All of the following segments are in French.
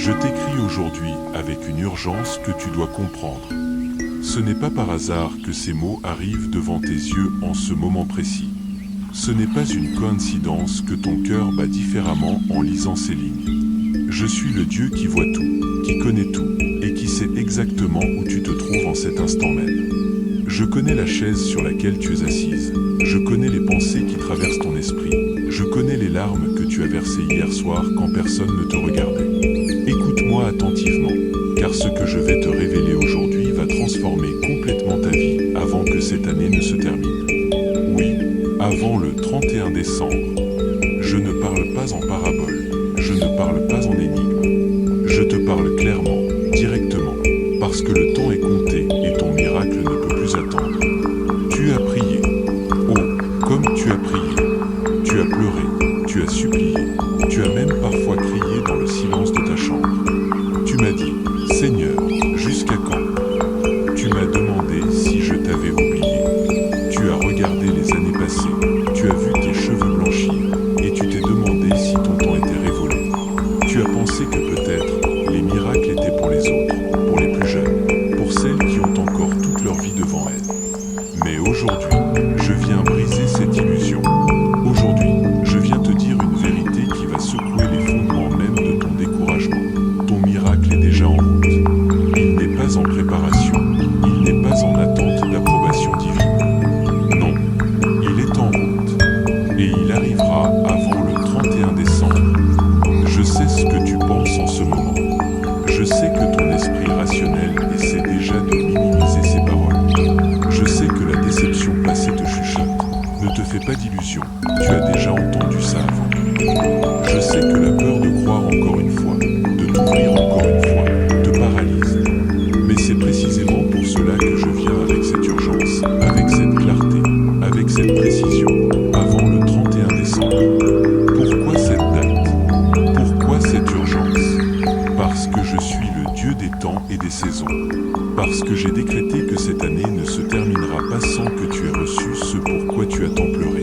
Je t'écris aujourd'hui avec une urgence que tu dois comprendre. Ce n'est pas par hasard que ces mots arrivent devant tes yeux en ce moment précis. Ce n'est pas une coïncidence que ton cœur bat différemment en lisant ces lignes. Je suis le Dieu qui voit tout, qui connaît tout, et qui sait exactement où tu te trouves en cet instant même. Je connais la chaise sur laquelle tu es assise. Je connais les pensées qui traversent ton esprit. Je connais les larmes que tu as versées hier soir quand personne ne te regardait. Écoute-moi attentivement, car ce que je vais te révéler aujourd'hui va transformer complètement ta vie avant que cette année ne se termine. Oui, avant le 31 décembre. Je ne parle pas en parabole, je ne parle pas en énigme. Je te parle clairement, directement, parce que le temps est compté et ton miracle ne peut plus attendre. Tu as prié. Oh, comme tu as prié. Tu as pleuré, tu as supplié, tu as même parfois crié dans le silence de ta chambre. Tu m'as dit, Seigneur, jusqu'à quand? Tu m'as demandé si je t'avais oublié. Tu as regardé les années passées, tu as vu tes cheveux blanchir, et tu t'es demandé si ton temps était révolu. Tu as pensé que peut-être les miracles étaient pour les autres, pour les plus jeunes, pour celles qui ont encore toute leur vie devant elles. Mais aujourd'hui, je viens briser cette illusion. Aujourd'hui, je viens te dire une vérité qui va secouer les fondements même de ton découragement. Ton miracle est déjà en route. Il n'est pas en préparation. Il n'est pas en attente d'approbation divine. Non, il est en route. Et il arrivera avant le 31 décembre. Je sais ce que tu penses en ce moment. Je sais que ton esprit rationnel essaie déjà de minimiser ces paroles. Je sais que la déception passée te chuchote. Ne te fais pas d'illusions, tu as déjà entendu ça avant. Je sais que la peur de croire encore une fois, de t'ouvrir encore une fois, te paralyse. Mais c'est précisément pour cela que je viens avec cette urgence, avec cette clarté, avec cette précision, avant le 31 décembre. Pourquoi cette date? Pourquoi cette urgence? Parce que je suis le Dieu des temps et des saisons. Parce que j'ai décrété que cette année ne se terminera pas sans que tu aies reçu ce pourquoi tu as tant pleuré.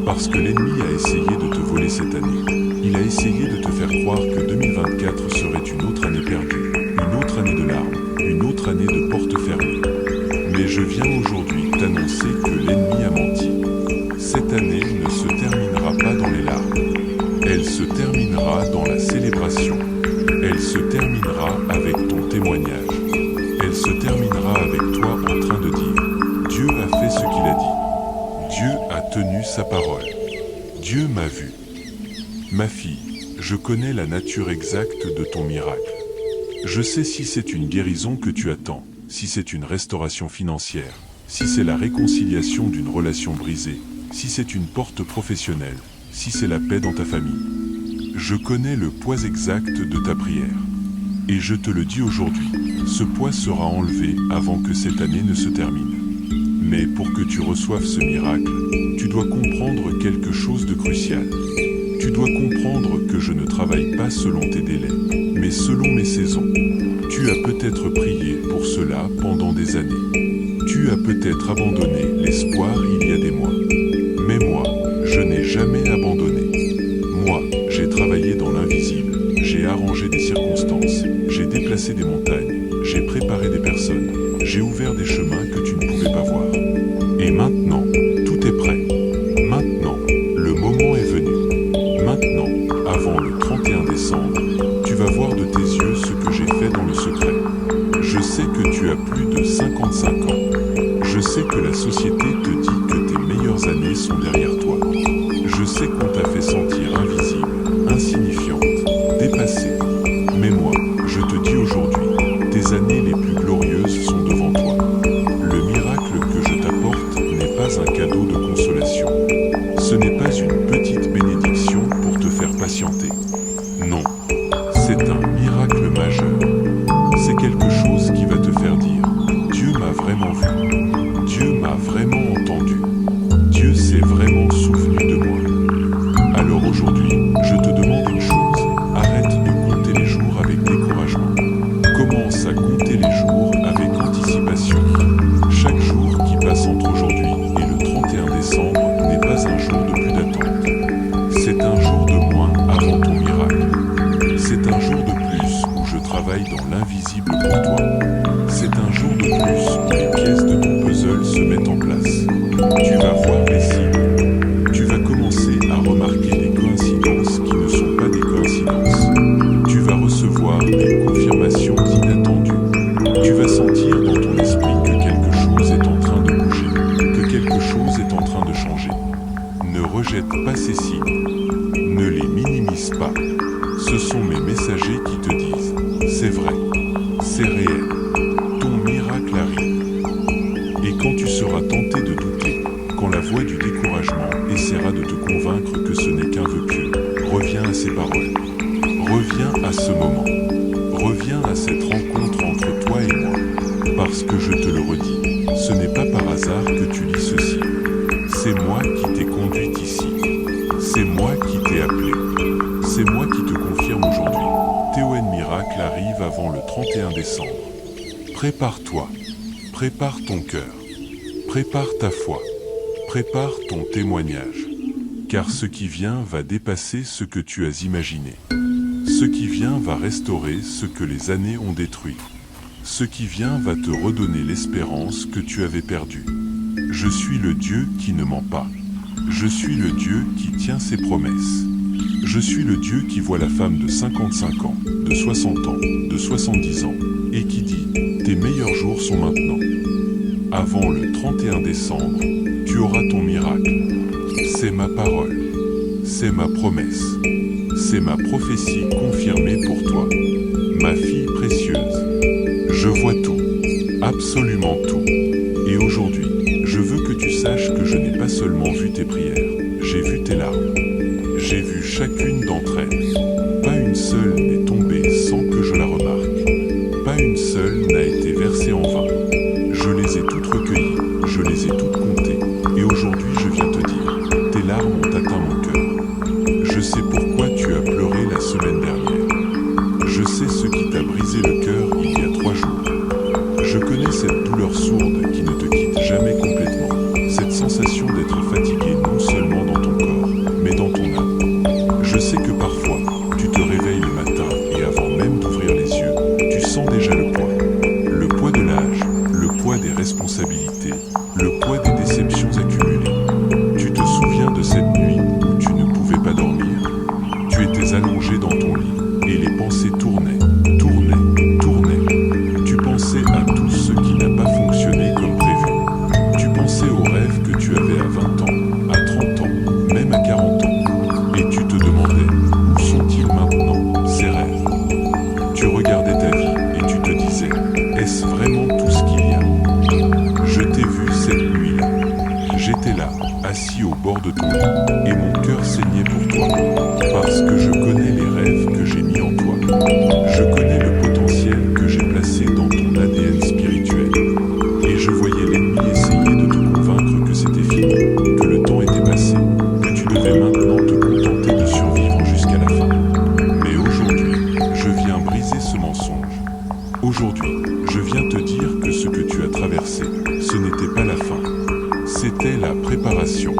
Parce que l'ennemi a essayé de te voler cette année. Il a essayé de te faire croire que 2024 serait une autre année perdue, une autre année de larmes, une autre année de portes fermées. Mais je viens aujourd'hui t'annoncer que l'ennemi a menti. Cette année ne se terminera pas dans les larmes. Elle se terminera dans la célébration. Elle se terminera avec ton témoignage. Elle se terminera avec toi en train de dire « Dieu a fait ce qu'il a dit. Dieu a tenu sa parole. Dieu m'a vu. » Ma fille, je connais la nature exacte de ton miracle. Je sais si c'est une guérison que tu attends, si c'est une restauration financière, si c'est la réconciliation d'une relation brisée, si c'est une porte professionnelle, si c'est la paix dans ta famille. Je connais le poids exact de ta prière. Et je te le dis aujourd'hui, ce poids sera enlevé avant que cette année ne se termine. Mais pour que tu reçoives ce miracle, tu dois comprendre quelque chose de crucial. Tu dois comprendre que je ne travaille pas selon tes délais, mais selon mes saisons. Tu as peut-être prié pour cela pendant des années. Tu as peut-être abandonné l'espoir il y a des mois. Mais moi, je n'ai jamais abandonné. Moi, j'ai travaillé dans l'invisible. J'ai arrangé des circonstances, j'ai déplacé des montagnes, j'ai préparé des personnes, j'ai ouvert des chemins que tu ne pouvais pas voir. Et maintenant, tout est prêt. Maintenant, le moment est venu. Maintenant, avant le 31 décembre, tu vas voir de tes yeux ce que j'ai fait dans le secret. Je sais que tu as plus de 55 ans. Je sais que la société te dit que tes meilleures années sont derrière toi. Je sais qu'on t'a fait sentir invisible, insignifiante, dépassée. Mais moi, je te dis aujourd'hui, tes années les plus glorieuses sont devant toi. Le miracle que je t'apporte n'est pas un cadeau de consolation. Ce n'est pas une petite bénédiction pour te faire patienter. Non, c'est un miracle majeur. C'est quelque chose qui va te faire dire « Dieu m'a vraiment vu. Dieu m'a vraiment entendu. Dieu s'est vraiment souvenu de moi. » Alors aujourd'hui, je te demande une chose. Arrête de compter les jours avec découragement. Commence à compter les jours avec anticipation. Chaque jour qui passe entre aujourd'hui et le 31 décembre n'est pas un jour de plus d'attente. C'est un jour de moins avant ton miracle. C'est un jour de travaille dans l'invisible pour toi. C'est un jour de plus où les pièces de ton puzzle se mettent en place. Tu vas voir les signes. Tu vas commencer à remarquer des coïncidences qui ne sont pas des coïncidences. Tu vas recevoir des confirmations inattendues. Tu vas sentir dans ton esprit que quelque chose est en train de bouger, que quelque chose est en train de changer. Ne rejette pas ces signes. Ne les minimise pas. Ce sont mes messagers qui te disent « C'est vrai, c'est réel, ton miracle arrive ». Et quand tu seras tenté de douter, quand la voix du découragement essaiera de te convaincre que ce n'est qu'un vœu pieux, reviens à ces paroles. Reviens à ce moment. Reviens à cette rencontre entre toi et moi. Parce que je te le redis, ce n'est pas par hasard que tu lis ceci. C'est moi qui t'ai conduit ici. C'est moi qui t'ai appelé. C'est moi qui te confirme aujourd'hui. TON Miracle arrive avant le 31 décembre. Prépare-toi. Prépare ton cœur. Prépare ta foi. Prépare ton témoignage. Car ce qui vient va dépasser ce que tu as imaginé. Ce qui vient va restaurer ce que les années ont détruit. Ce qui vient va te redonner l'espérance que tu avais perdue. Je suis le Dieu qui ne ment pas. Je suis le Dieu qui tient ses promesses. Je suis le Dieu qui voit la femme de 55 ans, de 60 ans, de 70 ans, et qui dit « Tes meilleurs jours sont maintenant ». Avant le 31 décembre, tu auras ton miracle. C'est ma parole. C'est ma promesse. C'est ma prophétie confirmée pour toi. Ma fille précieuse. Je vois tout. Absolument tout. Et aujourd'hui, je veux que tu saches que je n'ai pas seulement vu tes prières, j'ai vu tes larmes. J'ai vu chacune d'entre elles. Pas une seule n'est tombée sans que je la remarque. Pas une seule n'a été versée en vain. Je les ai toutes recueillies, je les ai toutes comptées. Et aujourd'hui, je viens te dire, tes larmes ont atteint mon cœur. Je sais pourquoi tu as pleuré la semaine dernière. Je sais ce qui t'a brisé le cœur il y a 3 jours. Je connais cette douleur sourde qui ne te quitte jamais complètement. Cette sensation d'être fatigué non seulement dans ton corps, mais dans ton âme. Je sais que parfois, tu te réveilles le matin et avant même d'ouvrir les yeux, tu sens déjà le poids. Le poids de l'âge, le poids des responsabilités, le poids des déceptions accumulées. Tu te souviens de cette nuit où tu ne pouvais pas dormir? Tu étais allongé dans ton lit et les pensées tournaient, tournaient, tournaient. Tu pensais à tout ce qui n'a pas fonctionné comme prévu. Tu pensais aux rêves que tu avais à 20 ans, à 30 ans, même à 40 ans. Et tu te demandais, où sont-ils maintenant, ces rêves? Tu regardais ta vie et tu te disais, est-ce vraiment tout ce qu'il y a? Je t'ai vu cette nuit-là. J'étais là, assis au bord de ton lit, et mon cœur saignait pour toi, parce que je connais les rêves que j'ai mis en toi. Je connais le potentiel que j'ai placé dans ton ADN spirituel. Et je voyais l'ennemi essayer de te convaincre que c'était fini, que le temps était passé, que tu devais maintenant te contenter de survivre jusqu'à la fin. Mais aujourd'hui, je viens briser ce mensonge. Aujourd'hui, je viens te dire que ce que tu as traversé, ce n'était pas la fin. C'était la préparation.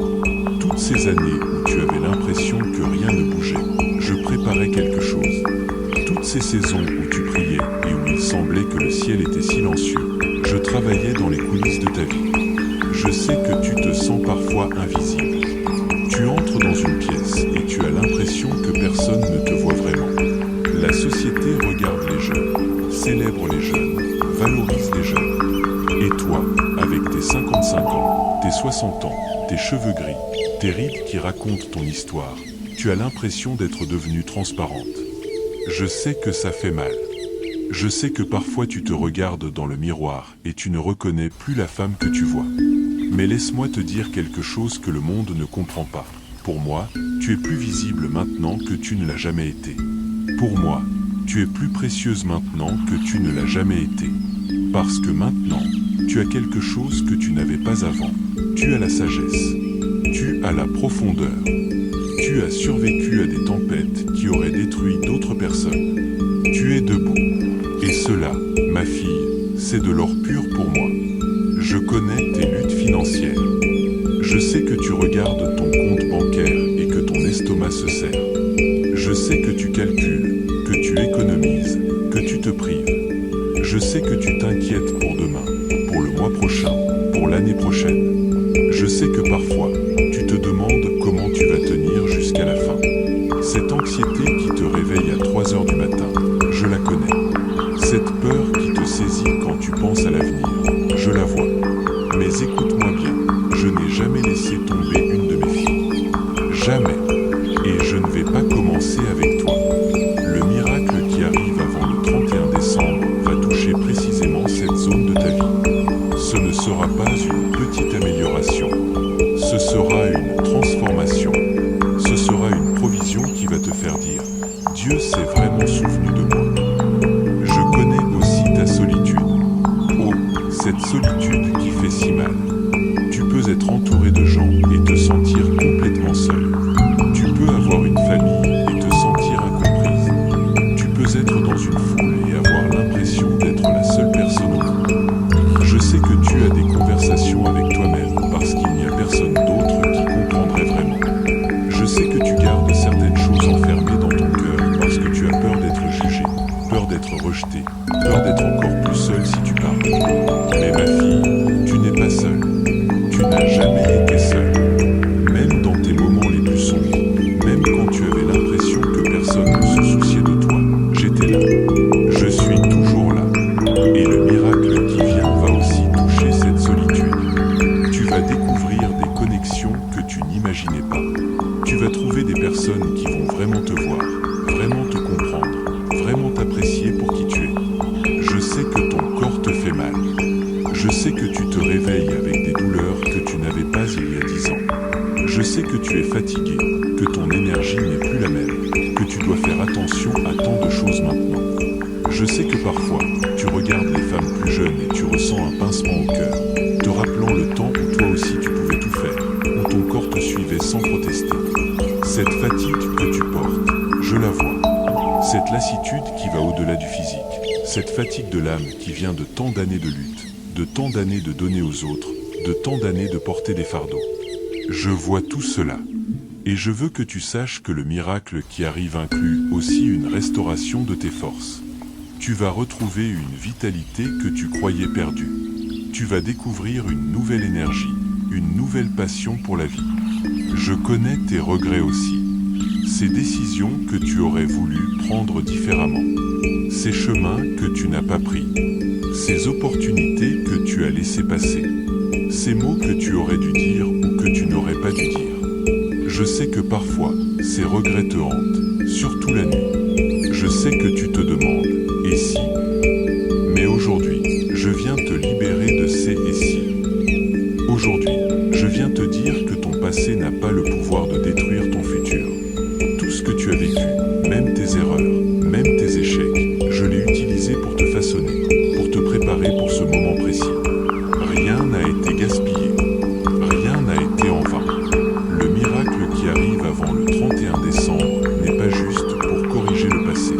Toutes ces années où tu avais l'impression que rien ne bougeait, je préparais quelque chose. Toutes ces saisons où tu priais et où il semblait que le ciel était silencieux, je travaillais dans les coulisses de ta vie. Je sais que tu te sens parfois invisible. Tu entres dans une pièce et tu as l'impression que personne ne te voit vraiment. La société regarde les jeunes, célèbre les jeunes, valorise les jeunes. Et toi, avec tes 55 ans, tes 60 ans, tes cheveux gris, tes rides qui racontent ton histoire, tu as l'impression d'être devenue transparente. Je sais que ça fait mal. Je sais que parfois tu te regardes dans le miroir et tu ne reconnais plus la femme que tu vois. Mais laisse-moi te dire quelque chose que le monde ne comprend pas. Pour moi, tu es plus visible maintenant que tu ne l'as jamais été. Pour moi, tu es plus précieuse maintenant que tu ne l'as jamais été. Parce que maintenant, tu as quelque chose que tu n'avais pas avant. Tu as la sagesse. Tu as la profondeur. Tu as survécu à des tempêtes qui auraient détruit d'autres personnes. Tu es debout. Et cela, ma fille, c'est de l'or pur pour moi. Je connais tes luttes financières. Je sais que tu regardes ton compte bancaire et que ton estomac se serre. Je sais que tu calcules, que tu économises, que tu te prépares. sais que tu t'inquiètes pour demain, pour le mois prochain, pour l'année prochaine. Je sais que parfois, tu te demandes comment tu vas tenir jusqu'à la fin. Cette anxiété qui te réveille à 3 heures du matin, je la connais. Cette peur qui te saisit quand tu penses à l'avenir, je la vois. Mais écoute-moi bien, je n'ai jamais laissé tomber une de mes filles. Jamais. Et je ne vais pas commencer avec toi. Le miracle qui arrive avant le 31 décembre va toucher précisément cette zone de ta vie. Ce ne sera pas une petite amélioration. Ce sera une transformation. Ce sera une provision qui va te faire dire « Dieu s'est vraiment souvenu de moi ». Je connais aussi ta solitude. Oh, cette solitude qui fait si mal. Tu peux être entouré de gens et te sentir complètement seul. Tu peux avoir une famille et te sentir incomprise. Tu peux être dans une foule et avoir l'impression d'être la seule personne au monde. Je sais que tu as des conversations avec toi-même parce qu'il n'y a personne d'autre qui comprendrait vraiment. Je sais que tu gardes certaines choses enfermées dans ton cœur parce que tu as peur d'être jugé, peur d'être rejeté, peur d'être encore plus seul si tu parles. Mais ma fille, tu n'es pas seule. Tu n'as jamais été seule. Même dans tes moments les plus sombres, même quand tu avais l'impression que personne ne se souciait de toi, j'étais là. Je suis toujours là. Et le miracle qui vient va aussi toucher cette solitude. Tu vas découvrir des connexions que tu n'imaginais pas. Tu vas trouver des personnes qui vont vraiment te voir, vraiment te comprendre, vraiment t'apprécier pour qui tu es. Je sais que ton corps te fait mal. Je sais que tu te réveilles avec des douleurs que tu n'avais pas il y a 10 ans. Je sais que tu es fatigué, que ton énergie n'est plus la même, que tu dois faire attention à tant de choses maintenant. Je sais que parfois, tu regardes les femmes plus jeunes et tu ressens un pincement au cœur, te rappelant le temps où toi aussi tu pouvais tout faire, où ton corps te suivait sans protester. Cette fatigue que tu portes, je la vois. Cette lassitude qui va au-delà du physique, cette fatigue de l'âme qui vient de tant d'années de lutte, de tant d'années de donner aux autres, de tant d'années de porter des fardeaux. Je vois tout cela. Et je veux que tu saches que le miracle qui arrive inclut aussi une restauration de tes forces. Tu vas retrouver une vitalité que tu croyais perdue. Tu vas découvrir une nouvelle énergie, une nouvelle passion pour la vie. Je connais tes regrets aussi. Ces décisions que tu aurais voulu prendre différemment. Ces chemins que tu n'as pas pris. Ces opportunités que tu as laissées passer. Ces mots que tu aurais dû dire ou que tu n'aurais pas dû dire. Je sais que parfois, ces regrets te hantent, surtout la nuit. Je sais que tu te demandes, et si? Mais aujourd'hui, je viens te libérer de ces et si. Aujourd'hui, je viens te dire que ton passé n'a pas le pouvoir de détruire ton futur. Tout ce que tu as vécu, même tes erreurs, même tes échecs, je l'ai utilisé pour te façonner, pour te préparer pour ce moment précis. Rien n'a été gaspillé, rien n'a été en vain. Le miracle qui arrive avant le 31 décembre n'est pas juste pour corriger le passé,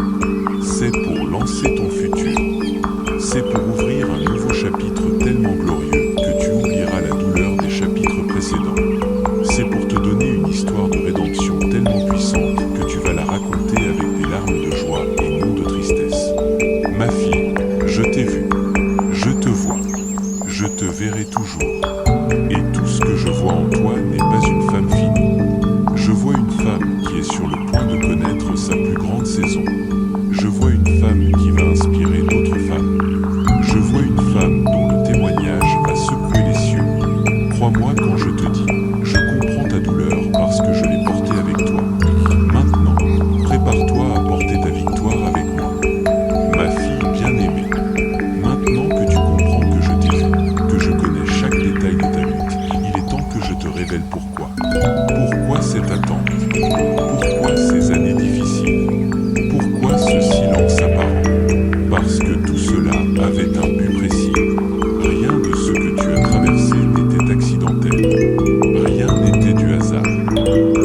c'est pour lancer ton futur. C'est pour ouvrir un nouveau chapitre tellement glorieux que tu oublieras la douleur des chapitres précédents. C'est pour te donner une histoire de rédemption tellement puissante que tu vas la raconter avec des larmes de joie et non de tristesse. Ma fille, je t'ai vue, je te vois, je te verrai toujours. Et tout ce que je vois en toi n'est pas une femme finie. Je vois une femme qui est sur le point de connaître sa plus grande saison. Je vois une femme qui va inspirer d'autres femmes. Je vois une femme dont le témoignage va secouer les cieux. Crois-moi quand je te dis, je comprends ta douleur parce que je l'ai portée avec toi. Maintenant, prépare-toi à porter ta victoire avec moi. Ma fille bien-aimée, maintenant que tu comprends que je t'ai vu, que je connais chaque détail de ta lutte, il est temps que je te révèle pourquoi. Pourquoi cette attente? Pourquoi ces années difficiles? Pourquoi ce silence apparent? Parce que tout cela avait un but précis. Rien de ce que tu as traversé n'était accidentel. Rien n'était du hasard.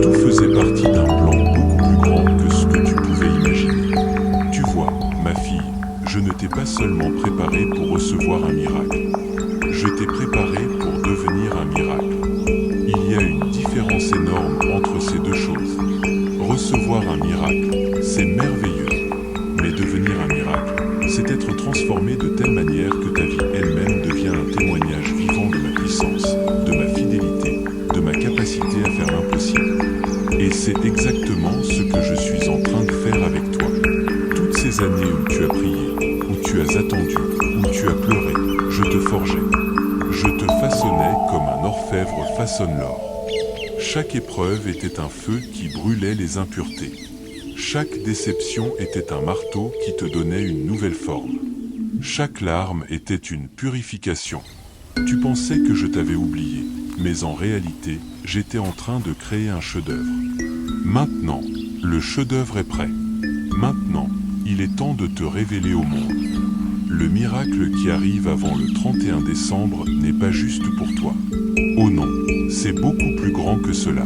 Tout faisait partie d'un plan beaucoup plus grand que ce que tu pouvais imaginer. Tu vois, ma fille, je ne t'ai pas seulement préparée pour recevoir un miracle. Je t'ai préparée pour devenir un miracle. Il y a une différence énorme entre ces deux choses. Recevoir un miracle, c'est merveilleux. Mais devenir un miracle, c'est être transformé transformer de telle manière que ta vie elle-même devient un témoignage vivant de ma puissance, de ma fidélité, de ma capacité à faire l'impossible. Et c'est exactement ce que je suis en train de faire avec toi. Toutes ces années où tu as prié, où tu as attendu, où tu as pleuré, je te forgeais. Je te façonnais comme un orfèvre façonne l'or. Chaque épreuve était un feu qui brûlait les impuretés. Chaque déception était un marteau qui te donnait une nouvelle forme. Chaque larme était une purification. Tu pensais que je t'avais oublié, mais en réalité, j'étais en train de créer un chef-d'œuvre. Maintenant, le chef-d'œuvre est prêt. Maintenant, il est temps de te révéler au monde. Le miracle qui arrive avant le 31 décembre n'est pas juste pour toi. Oh non, c'est beaucoup plus grand que cela.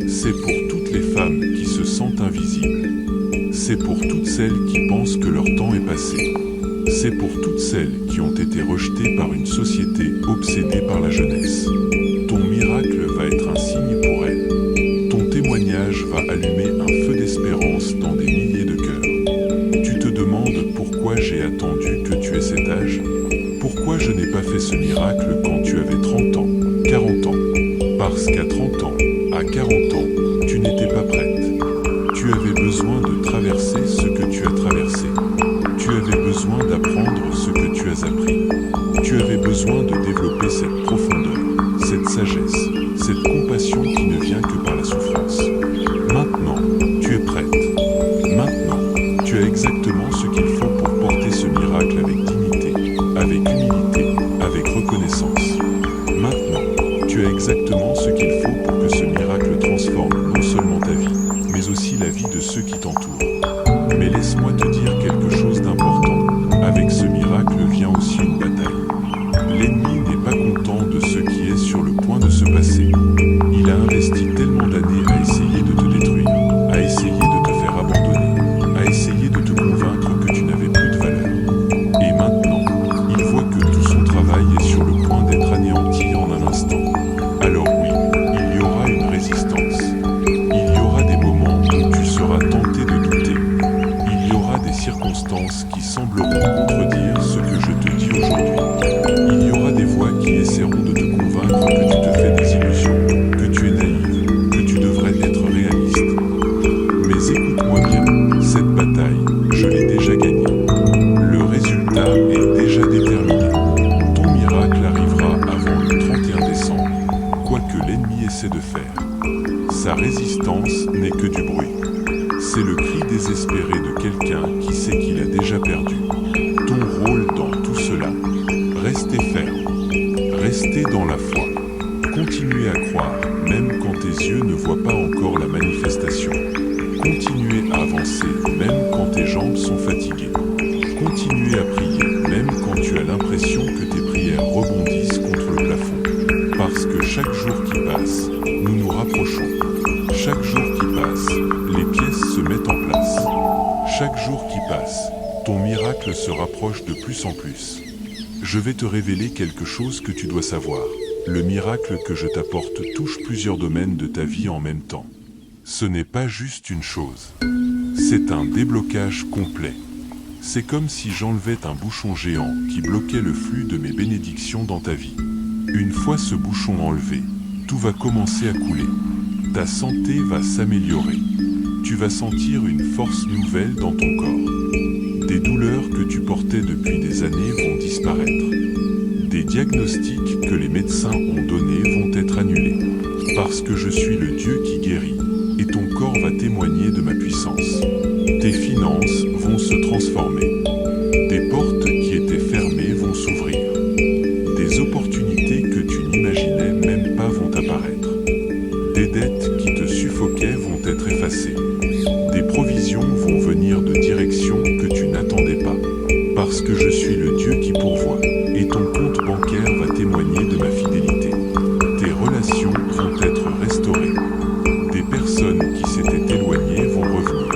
C'est pour toutes les femmes qui se sentent invisibles. C'est pour toutes celles qui pensent que leur temps est passé. C'est pour toutes celles qui ont été rejetées par une société obsédée par la jeunesse. Ton miracle va être un signe pour elles. Ton témoignage va allumer un feu d'espérance dans des milliers de cœurs. Tu te demandes pourquoi j'ai attendu que tu aies cet âge? Pourquoi je n'ai pas fait ce miracle quand tu avais 30 ans, 40 ans? Parce qu'à 30 ans, à 40 ans, tu n'étais pas prête. Tu avais besoin de traverser ce que tu as traversé. Tu avais besoin d'apprendre ce que tu as appris. Tu avais besoin de développer cette profondeur, cette sagesse, cette compassion qui ne vient que par la souffrance. Maintenant, tu es prête. Maintenant, tu as exactement ce qu'il faut pour porter ce miracle avec dignité, avec humilité, avec reconnaissance. Maintenant, tu as exactement ce qu'il faut pour que ce miracle transforme non seulement ta vie, mais aussi la vie de ceux qui t'entourent. Mais laisse-moi te dire quelque chose d'important. Avec ce miracle vient aussi une bataille. L'ennemi n'est pas content de ce qui est sur le point de se passer. Il a investi tellement d'années à essayer de te détruire, à essayer de te faire abandonner, à essayer de te convaincre que tu n'avais plus de valeur. Et maintenant, il voit que tout son travail est sur le point d'être anéanti en un instant. Alors oui, il y aura une résistance. Il y aura des moments où tu seras tenté de douter. Il y aura des circonstances qui sembleront contredire ce que je te dis aujourd'hui. Il y aura des voix qui essaieront de te convaincre que tu te fais des illusions, que tu es naïve, que tu devrais être réaliste. Mais écoute-moi bien, cette bataille, je l'ai déjà gagnée. Le résultat est déjà déterminé. Ton miracle arrivera avant le 31 décembre, quoi que l'ennemi essaie de faire. Sa résistance n'est que du bruit. C'est le cri désespéré de quelqu'un qui sait qu'il a déjà perdu. Ton rôle dans tout cela, rester ferme, rester dans la foi, continuer à croire même quand tes yeux ne voient pas encore la manifestation. Continuer à avancer même quand tes jambes sont fatiguées. Continuer à prier même quand tu as l'impression que tes prières rebondissent contre le plafond. Parce que chaque jour qui passe, nous nous rapprochons. Chaque jour qui passe, les pièces se mettent en place. Chaque jour qui passe, ton miracle se rapproche de plus en plus. Je vais te révéler quelque chose que tu dois savoir. Le miracle que je t'apporte touche plusieurs domaines de ta vie en même temps. Ce n'est pas juste une chose. C'est un déblocage complet. C'est comme si j'enlevais un bouchon géant qui bloquait le flux de mes bénédictions dans ta vie. Une fois ce bouchon enlevé, tout va commencer à couler. Ta santé va s'améliorer. Tu vas sentir une force nouvelle dans ton corps. Des douleurs que tu portais depuis des années vont disparaître. Des diagnostics que les médecins ont donnés vont être annulés. Parce que je suis le Dieu qui guérit, et ton corps va témoigner de ma puissance. Tes finances vont se transformer. Des portes qui étaient fermées vont s'ouvrir. Des opportunités que tu n'imaginais même pas vont apparaître. Des dettes qui te suffoquaient vont être effacées. Des provisions vont venir de directions que tu n'attendais pas. Parce que je suis le Dieu qui pourvoit, et ton compte bancaire va témoigner de ma fidélité. Tes relations vont être restaurées. Des personnes qui s'étaient éloignées vont revenir.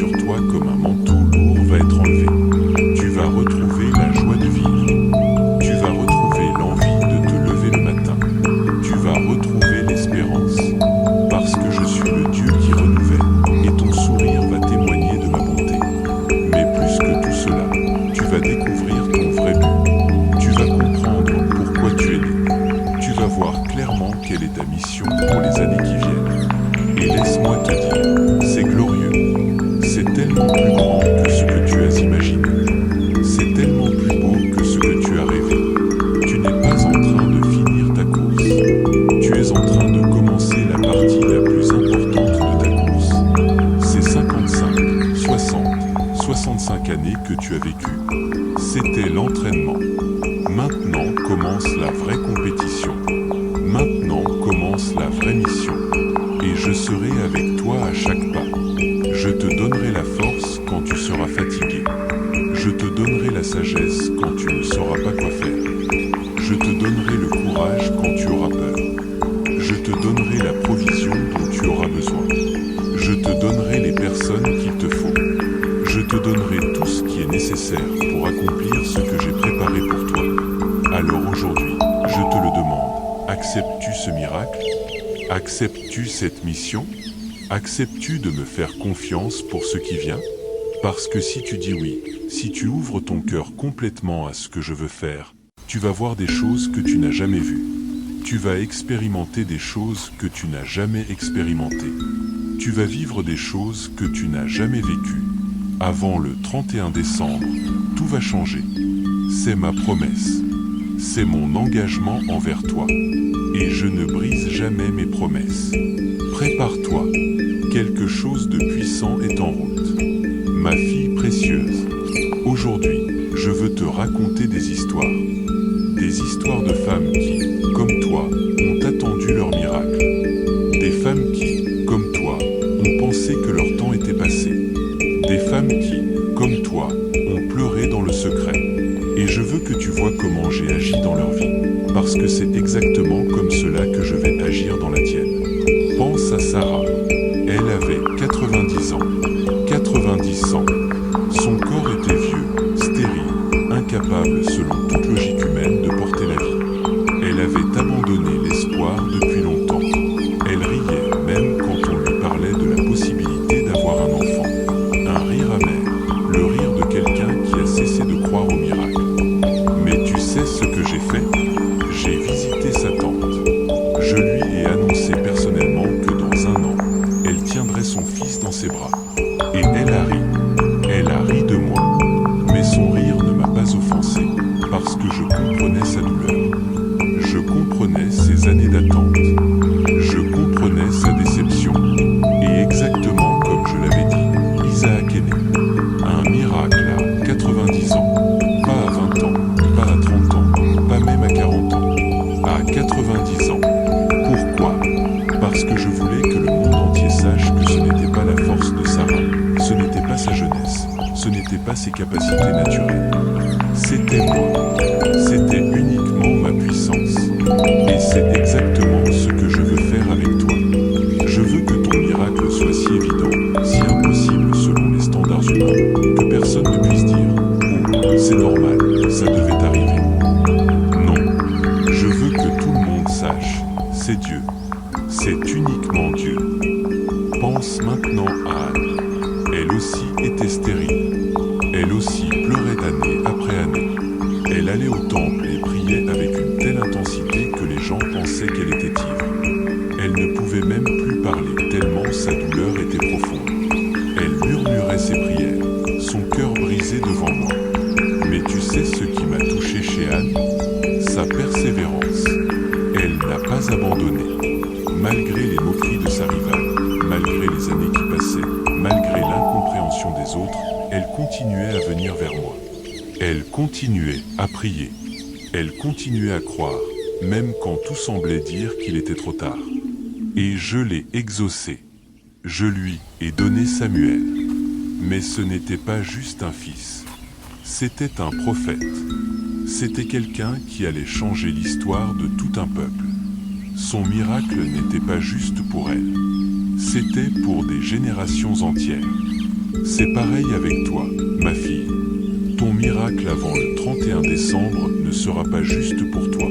sur toi comme un manteau lourd va être enlevé. Tu vas retrouver la joie de vivre. Tu vas retrouver l'envie de te lever le matin. Tu vas retrouver l'espérance. Parce que je suis le Dieu qui renouvelle, et ton sourire va témoigner de ma bonté. Mais plus que tout cela, tu vas découvrir ton vrai but. Tu vas comprendre pourquoi tu es né. Tu vas voir clairement quelle est ta mission pour les années qui viennent. Et laisse-moi te dire, c'est glorieux. C'est tellement plus grand que ce que tu as imaginé. C'est tellement plus beau que ce que tu as rêvé. Tu n'es pas en train de finir ta course. Tu es en train de commencer la partie la plus importante de ta course. Ces 55, 60, 65 années que tu as vécues, c'était l'entraînement. Maintenant commence la vraie compétition. Maintenant commence la vraie mission. Et je serai avec toi à chaque pas. Je te donnerai la force quand tu seras fatigué. Je te donnerai la sagesse quand tu ne sauras pas quoi faire. Je te donnerai le courage quand tu auras peur. Je te donnerai la provision dont tu auras besoin. Je te donnerai les personnes qu'il te faut. Je te donnerai tout ce qui est nécessaire pour accomplir ce que j'ai préparé pour toi. Alors aujourd'hui, je te le demande, acceptes-tu ce miracle? Acceptes-tu cette mission? Acceptes-tu de me faire confiance pour ce qui vient? Parce que si tu dis oui, si tu ouvres ton cœur complètement à ce que je veux faire, tu vas voir des choses que tu n'as jamais vues. Tu vas expérimenter des choses que tu n'as jamais expérimentées. Tu vas vivre des choses que tu n'as jamais vécues. Avant le 31 décembre, tout va changer. C'est ma promesse. C'est mon engagement envers toi. Et je ne brise jamais mes promesses. Prépare-toi. Quelque chose de puissant est en route. Ma fille précieuse. Aujourd'hui, je veux te raconter des histoires. Des histoires de femmes qui, comme toi, ont attendu leur miracle. Des femmes qui, comme toi, ont pensé que leur temps était passé. Des femmes qui, comme toi, ont pleuré dans le secret. Et je veux que tu vois comment j'ai agi dans leur vie. Parce que c'est exactement comme cela que je vais agir dans la tienne. Pense à Sarah. Elle avait 90 ans. 90 ans. Son corps était vieux, stérile, incapable selon toute logique humaine de porter la vie. Elle avait abandonné l'espoir depuis longtemps. Elle riait même quand on lui parlait de la possibilité d'avoir un enfant. Un rire amer, le rire de quelqu'un qui a cessé de croire au miracle. Mais tu sais ce que j'ai fait? J'ai visité sa tante. Je lui ai annoncé personnellement que dans un an, elle tiendrait son fils dans ses bras. Et elle a ri. Elle a ri de moi. Mais son rire ne m'a pas offensé, parce que je comprenais sa douleur. Je comprenais ses années d'attente. Je comprenais sa déception. Et exactement comme je l'avais dit, Isaac est né. Un miracle à 90 ans. Pas à 20 ans, pas à 30 ans, pas même à 40 ans. À 90 ans. Pourquoi? Parce que je voulais que le monde entier sache que ce n'était pas la force de Sarah, ce n'était pas sa jeunesse, ce n'était pas ses capacités naturelles. C'était moi. C'était uniquement ma puissance. Et c'est exactement ce que je veux faire avec toi. Je veux que ton miracle soit si évident, si impossible selon les standards humains, que personne ne puisse dire « Oh, c'est normal, ça devait arriver ». Non, je veux que tout le monde sache, c'est Dieu. C'est uniquement Dieu. Pense maintenant à Anne. Elle aussi était stérile. Elle aussi pleurait année après année. Elle allait au temple et priait avec une telle intensité que les gens pensaient qu'elle était ivre. Elle ne pouvait même plus parler tellement sa douleur était profonde. Elle murmurait ses prières, son cœur brisé devant moi. Mais tu sais ce qui m'a touché chez Anne? Sa persévérance. Elle n'a pas abandonné. Malgré les moqueries de sa rivale, malgré les années qui passaient, malgré l'incompréhension des autres, elle continuait à venir vers moi. Elle continuait à prier. Elle continuait à croire, même quand tout semblait dire qu'il était trop tard. Et je l'ai exaucé. Je lui ai donné Samuel. Mais ce n'était pas juste un fils. C'était un prophète. C'était quelqu'un qui allait changer l'histoire de tout un peuple. Son miracle n'était pas juste pour elle. C'était pour des générations entières. C'est pareil avec toi, ma fille. Ton miracle avant le 31 décembre ne sera pas juste pour toi.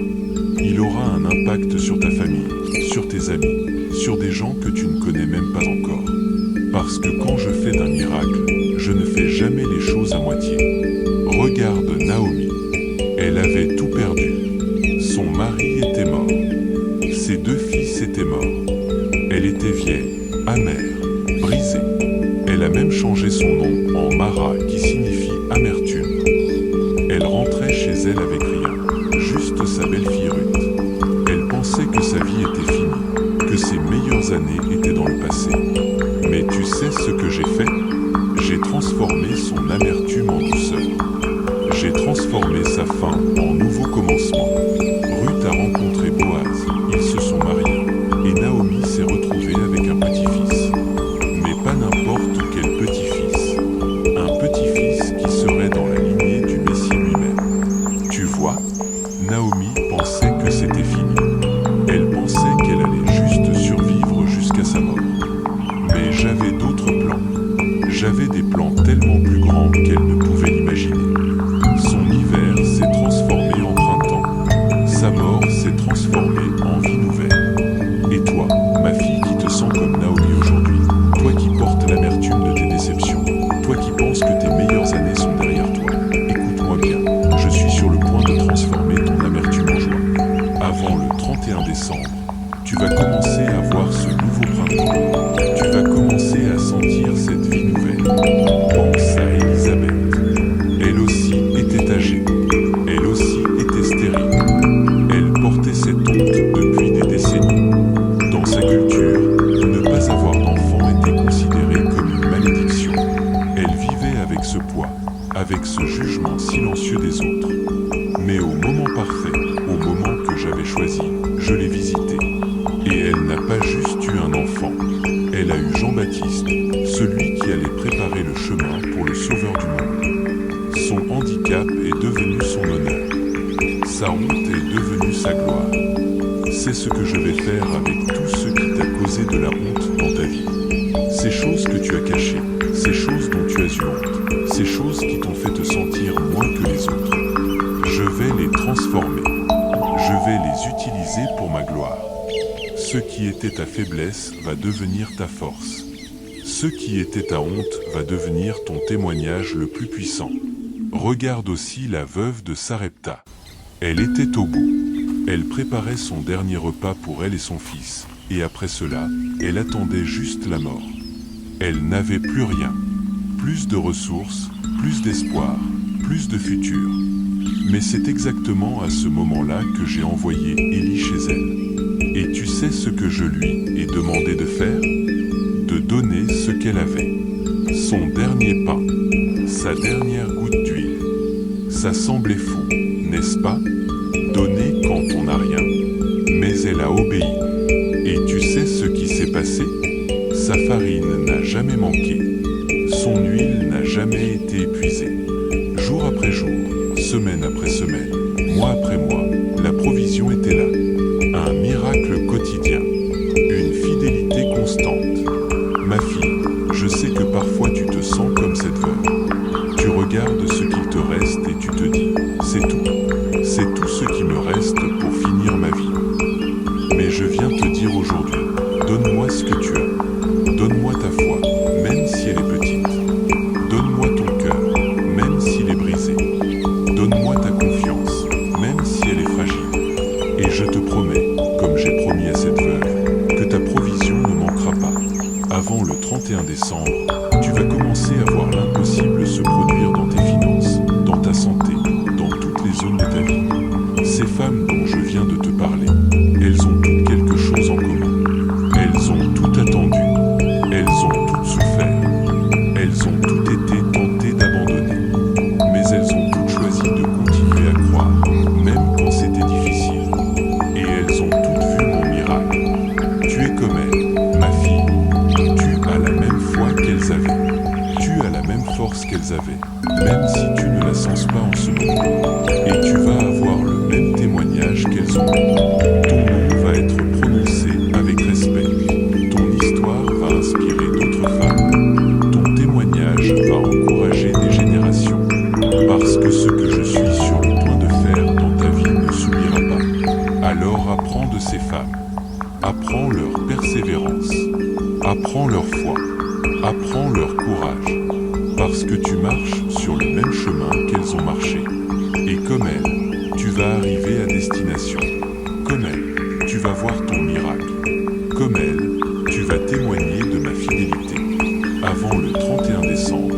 Il aura un impact sur ta famille, sur tes amis, sur des gens que tu ne connais même pas encore. Parce que quand je fais d'un miracle, je ne fais jamais les choses à moitié. Regarde Naomi. Elle avait tout perdu. Son mari était mort. Ses 2 fils étaient morts. Elle était vieille, amère, brisée. Elle a même changé son nom en Mara qui signifie amertume. Elle rentrait chez elle avec rien, juste sa belle-fille Ruth. Elle pensait que sa vie était finie, que ses meilleures années étaient dans le passé. Mais tu sais ce que j'ai fait? J'ai transformé son amertume en douceur. J'ai transformé sa fin en nouveau commencement. Ruth a rencontré Boaz, ils se sont mariés, et Naomi s'est retrouvée avec un petit-fils. Mais pas n'importe quel petit-fils. Un petit-fils qui serait dans la lignée du Messie lui-même. Tu vois, Naomi pensait que c'était fini. Elle pensait qu'elle allait juste survivre jusqu'à sa mort. Mais j'avais d'autres plans. J'avais des plans tellement plus grands qu'elle ne pouvait l'imaginer. Son hiver s'est transformé en printemps. Sa mort s'est transformée en vie nouvelle. Et toi, ma fille qui te sens comme Naomi aujourd'hui, toi qui portes l'amertume de tes déceptions, toi qui penses que tes meilleures années sont derrière toi, écoute-moi bien, je suis sur le point de transformer ton amertume en joie. Avant le 31 décembre, tu vas commencer à voir ce nouveau printemps. Tu vas commencer à sentir cette vie nouvelle. Pense à Élisabeth. Elle aussi était âgée. Elle aussi était stérile. Elle portait cette honte depuis des décennies. Dans sa culture, ne pas avoir d'enfant était considéré comme une malédiction. Elle vivait avec ce poids, avec ce jugement silencieux des autres. Mais au moment parfait, au moment que j'avais choisi, je l'ai visitée. Et elle n'a pas juste eu un enfant. Elle a eu Jean-Baptiste, celui qui allait préparer le chemin pour le Sauveur du monde. Son handicap est devenu son honneur. Sa honte est devenue sa gloire. C'est ce que je vais faire avec tout ce qui t'a causé de la honte dans ta vie. Ces choses que tu as cachées, ces choses dont tu as eu honte, ces choses qui t'ont fait te sentir moins que les autres. Je vais les transformer. Je vais les utiliser pour ma gloire. Ce qui était ta faiblesse va devenir ta force. Ce qui était ta honte va devenir ton témoignage le plus puissant. Regarde aussi la veuve de Sarepta. Elle était au bout. Elle préparait son dernier repas pour elle et son fils, et après cela, elle attendait juste la mort. Elle n'avait plus rien. Plus de ressources, plus d'espoir, plus de futur. Mais c'est exactement à ce moment-là que j'ai envoyé Élie chez elle. Et tu sais ce que je lui ai demandé de faire? De donner ce qu'elle avait. Son dernier pain, sa dernière goutte d'huile. Ça semblait fou, n'est-ce pas? Donner quand on n'a rien. Mais elle a obéi. Et tu sais ce qui s'est passé? Sa farine n'a jamais manqué. Son huile n'a jamais été épuisée. Jour après jour, semaine après semaine, mois après mois, la provision était là. Un miracle quotidien. Une fidélité constante. Ma fille, je sais que parfois tu te sens comme cette veuve. Tu regardes ce qu'il te reste et tu te dis, c'est tout. C'est tout ce qui me reste pour finir ma vie. Mais je viens te dire aujourd'hui, donne-moi ce que tu as. Donne-moi ta foi, même si elle est petite. Donne-moi ton cœur, même s'il est brisé. Donne-moi ta confiance, même si elle est fragile. Et je te promets, comme j'ai promis à cette veuve, que ta provision ne manquera pas. Avant le 31 décembre, tu vas commencer à voir l'impossible se produire dans tes finances, dans ta santé, dans toutes les zones de ta vie. Ces femmes dont je viens de te parler, elles ont toutes quelque chose en commun. Elles ont tout attendu. Elles ont toutes souffert. Elles ont toutes été tentées d'abandonner. Mais elles ont toutes choisi de continuer à croire, même quand c'était difficile. Et elles ont toutes vu mon miracle. Tu es comme elles, ma fille. Tu as la même foi qu'elles avaient. Tu as la même force qu'elles avaient, même si tu ne la sens pas en ce moment. Et tu vas avoir le même témoignage qu'elles ont eu. Ton nom va être prononcé avec respect. Ton histoire va inspirer d'autres femmes. Ton témoignage va encourager des générations. Parce que ce que je suis sur le point de faire dans ta vie ne s'oubliera pas. Alors apprends de ces femmes. Apprends leur persévérance. Apprends leur foi. Apprends leur courage. Parce que tu marches sur le même chemin qu'elles ont marché. Et comme elles, tu vas arriver à destination. Comme elles, tu vas voir ton miracle. Comme elles, tu vas témoigner de ma fidélité. Avant le 31 décembre,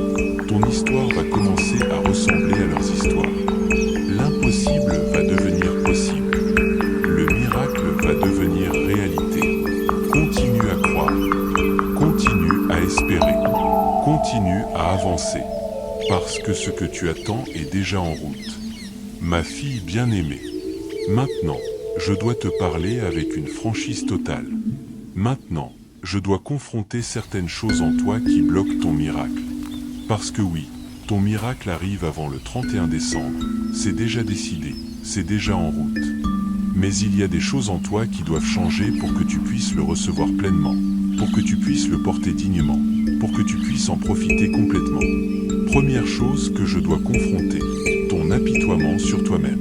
ton histoire va commencer à ressembler à leurs histoires. L'impossible va devenir possible. Le miracle va devenir réalité. Continue à croire. Continue à espérer. Continue à avancer. Parce que ce que tu attends est déjà en route. Ma fille bien-aimée, maintenant, je dois te parler avec une franchise totale. Maintenant, je dois confronter certaines choses en toi qui bloquent ton miracle. Parce que oui, ton miracle arrive avant le 31 décembre, c'est déjà décidé, c'est déjà en route. Mais il y a des choses en toi qui doivent changer pour que tu puisses le recevoir pleinement, pour que tu puisses le porter dignement, pour que tu puisses en profiter complètement. Première chose que je dois confronter, ton apitoiement sur toi-même.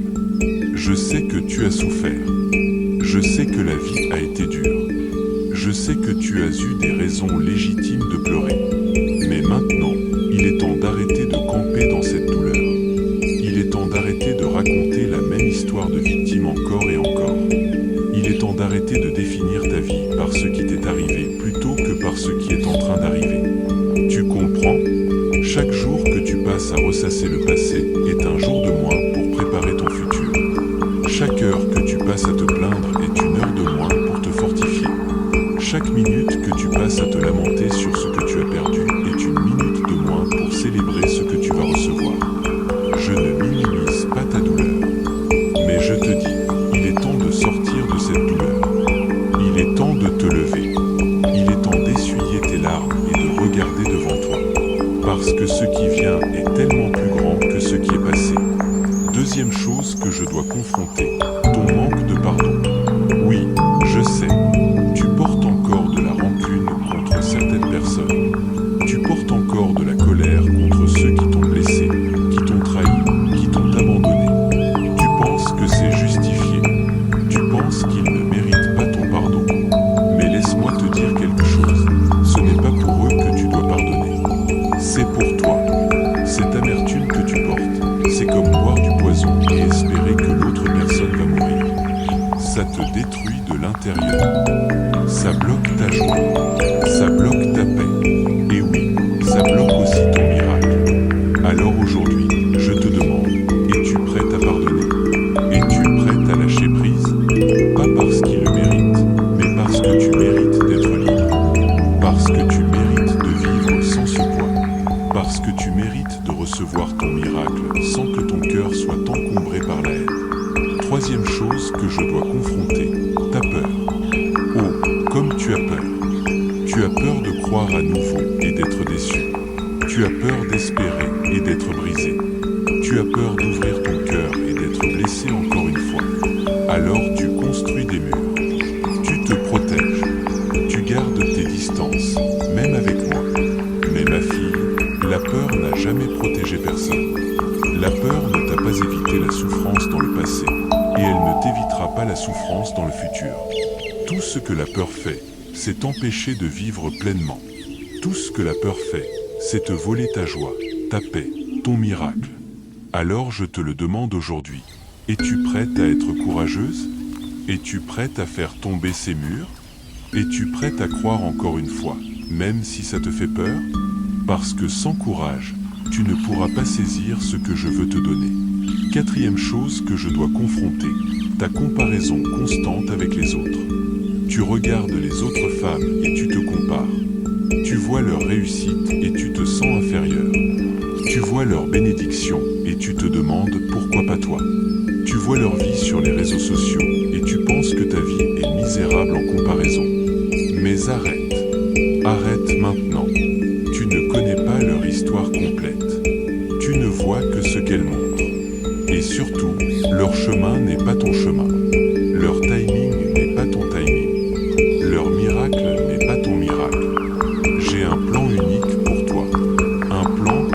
Je sais que tu as souffert. Je sais que la vie a été dure. Je sais que tu as eu des raisons légitimes de pleurer. Mais maintenant, il est temps d'arrêter de camper dans cette douleur. Il est temps d'arrêter de raconter la même histoire de victime encore et encore. Il est temps d'arrêter de définir ta vie par ce qui t'est arrivé plutôt que par ce qui est en train d'arriver. Tu comprends ? Chaque jour que tu passes à ressasser le passé est un jour de moins pour préparer ton futur. Chaque heure que tu passes à te plaindre est une heure de moins pour te fortifier. Chaque minute que tu passes à te lamenter sur ce que tu as perdu est une minute de moins pour célébrer ce que tu vas recevoir. Je ne minimise pas ta douleur, mais je te dis, il est temps de sortir de cette douleur. Il est temps de te lever. Il est temps d'essuyer tes larmes et de regarder devant toi. Parce que ce qui vient est tellement plus grand que ce qui est passé. Deuxième chose que je dois confronter, ton manque de pardon. Oui, je sais, tu portes encore de la rancune contre certaines personnes. Tu portes encore de la colère contre ceux qui t'ont blessé, qui t'ont trahi, qui t'ont abandonné. Tu penses que c'est justifié. Tu penses qu'ils ne méritent pas ton pardon. Mais laisse-moi te dire quelque chose. Ce n'est pas pour eux que tu dois pardonner. C'est pour toi. Cette amertume que tu portes, c'est comme boire du poison et espérer que l'autre personne va mourir. Ça te détruit de l'intérieur. Ça bloque ta joie. Ça bloque ta paix. Et oui, ça bloque aussi ton miracle. Alors aujourd'hui, je te demande, es-tu prête à pardonner? Es-tu prête à lâcher prise? Pas parce qu'il le mérite, mais parce que tu mérites d'être libre. Parce que tu mérites de vivre sans ce poids. Parce que tu mérites de recevoir ton miracle sans que ton cœur soit encombré par la haine. Troisième chose que je dois confronter, ta peur. Oh, comme tu as peur. Tu as peur de croire à nouveau et d'être déçu. Tu as peur d'espérer et d'être brisé. Tu as peur d'ouvrir ton cœur et d'être blessé encore une fois. Alors tu construis des murs. Tu te protèges. Tu gardes tes distances, même avec moi. Mais ma fille, la peur n'a jamais protégé personne. La peur ne t'a pas évité la souffrance dans le passé, et elle ne t'évitera pas la souffrance dans le futur. Tout ce que la peur fait, c'est t'empêcher de vivre pleinement. Tout ce que la peur fait, c'est te voler ta joie, ta paix, ton miracle. Alors je te le demande aujourd'hui, es-tu prête à être courageuse? Es-tu prête à faire tomber ces murs? Es-tu prête à croire encore une fois, même si ça te fait peur? Parce que sans courage, tu ne pourras pas saisir ce que je veux te donner. Quatrième chose que je dois confronter, ta comparaison constante avec les autres. Tu regardes les autres femmes et tu te compares. Tu vois leur réussite et tu te sens inférieur. Tu vois leur bénédiction et tu te demandes pourquoi pas toi. Tu vois leur vie sur les réseaux sociaux et tu penses que ta vie est misérable en comparaison. Mais arrête. Arrête maintenant. Tu ne connais pas leur histoire complète. Tu ne vois que ce qu'elles montrent. Et surtout, leur chemin n'est pas ton chemin. Leur timing n'est pas ton timing. Leur miracle n'est pas ton miracle. J'ai un plan unique pour toi. Un plan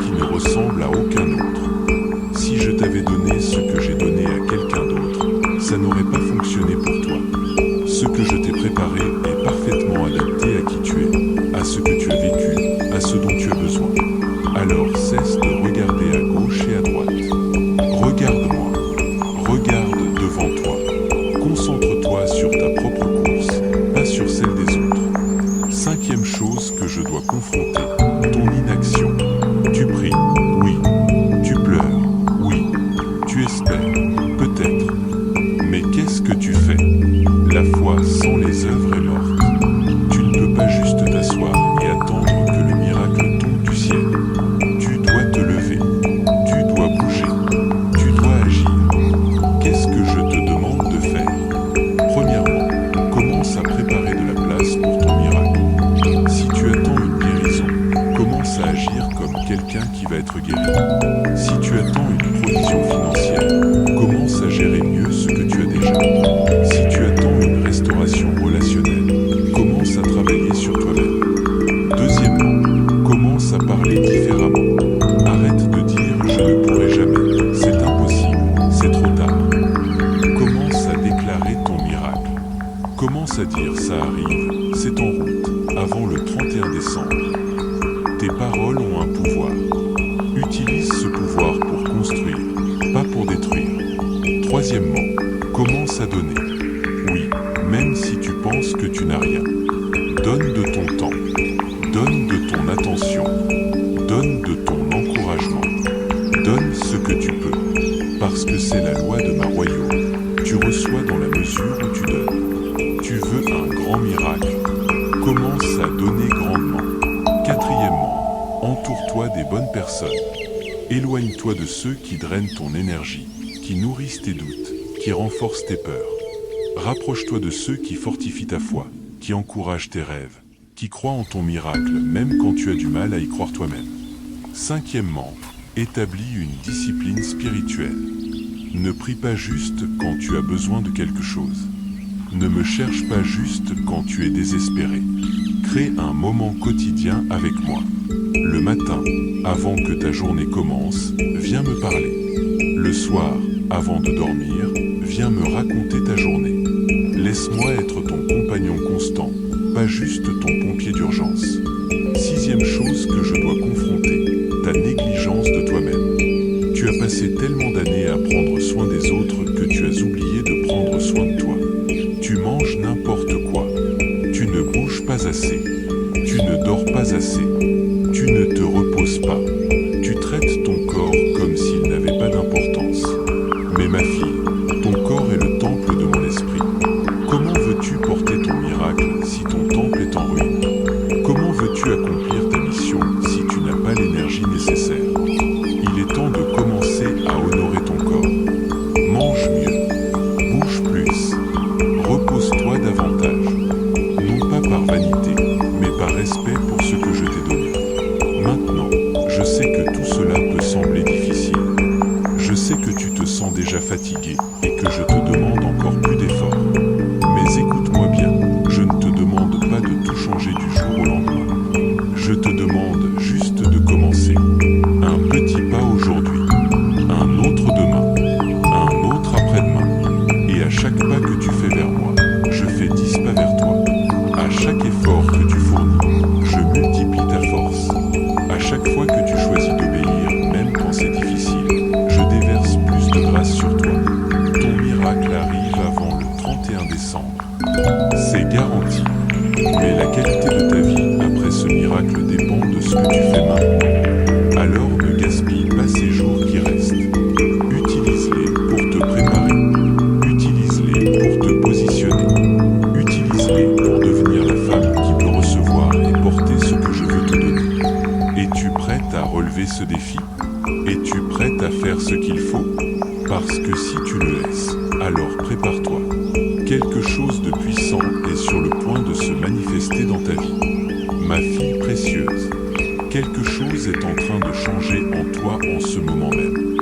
qui va être guéri. Si tu attends une provision financière, commence à gérer mieux ce que tu as déjà. Si tu attends une restauration relationnelle, commence à travailler sur toi-même. Deuxièmement, commence à parler différemment. Arrête de dire « je ne pourrai jamais », c'est impossible, c'est trop tard. Commence à déclarer ton miracle. Commence à dire « ça arrive, c'est en route », avant le 31 décembre. Tes paroles ont un pouvoir. Utilise ce pouvoir pour construire, pas pour détruire. Troisièmement, commence à donner. Oui, même si tu penses que tu n'as rien. Donne de ton temps. Donne de ton attention. Donne de ton encouragement. Donne ce que tu peux. Parce que c'est la loi de ma royaume. Tu reçois dans la mesure où tu donnes. Tu veux un grand miracle. Commence à donner grandement. Quatrièmement, entoure-toi des bonnes personnes. Éloigne-toi de ceux qui drainent ton énergie, qui nourrissent tes doutes, qui renforcent tes peurs. Rapproche-toi de ceux qui fortifient ta foi, qui encouragent tes rêves, qui croient en ton miracle même quand tu as du mal à y croire toi-même. Cinquièmement, établis une discipline spirituelle. Ne prie pas juste quand tu as besoin de quelque chose. Ne me cherche pas juste quand tu es désespéré. Crée un moment quotidien avec moi. Le matin, avant que ta journée commence, viens me parler. Le soir, avant de dormir, viens me raconter ta journée. Laisse-moi être ton compagnon constant, pas juste ton pompier d'urgence. Sixième chose que je dois confronter, ta négligence de toi-même. Tu as passé tellement d'années à prendre soin des autres que tu as oublié de prendre soin de toi. Tu manges n'importe quoi. Tu ne bouges pas assez. Tu ne dors pas assez. Tu ne te reposes pas. Tu traites ton corps comme s'il n'avait pas d'importance. Mais ma fille, ton corps est le temple de mon esprit. Comment veux-tu porter ton miracle si ton temple est en ruine? Comment veux-tu accomplir ta mission si tu n'as pas l'énergie nécessaire? Il est temps de commencer à honorer ton corps. Mange mieux. Bouge plus. Repose-toi davantage. Non pas par vanité, mais par respect pour ce que je t'ai donné. Maintenant, je sais que tout cela peut sembler difficile. Je sais que tu te sens déjà fatigué et que je te demande encore plus d'efforts. Mais écoute-moi bien, je ne te demande pas de tout changer du jour au lendemain. Je te demande juste de commencer. Un petit pas aujourd'hui, un autre demain, un autre après-demain. Et à chaque pas que tu fais vers moi, je fais 10 pas vers toi. À chaque effort que tu fournis, je multiplie ta force. À chaque fois que tu choisis d'obéir, même quand c'est difficile, je déverse plus de grâce sur toi. Ton miracle arrive avant le 31 décembre. C'est garanti. Mais la qualité de ta vie après ce miracle dépend de ce que tu fais maintenant. Alors ne gaspille pas ces jours qui restent. Utilise-les pour te préparer. Utilise-les pour te positionner. Utilise-les pour devenir la femme qui peut recevoir et porter ce que je veux te donner. Es-tu prête à relever ce défi? Es-tu prête à faire ce qu'il faut? Parce que si tu le laisses, alors prépare-toi. Quelque chose de puissant est sur le point de se manifester dans ta vie. Ma fille précieuse, quelque chose est en train de changer en toi en ce moment même.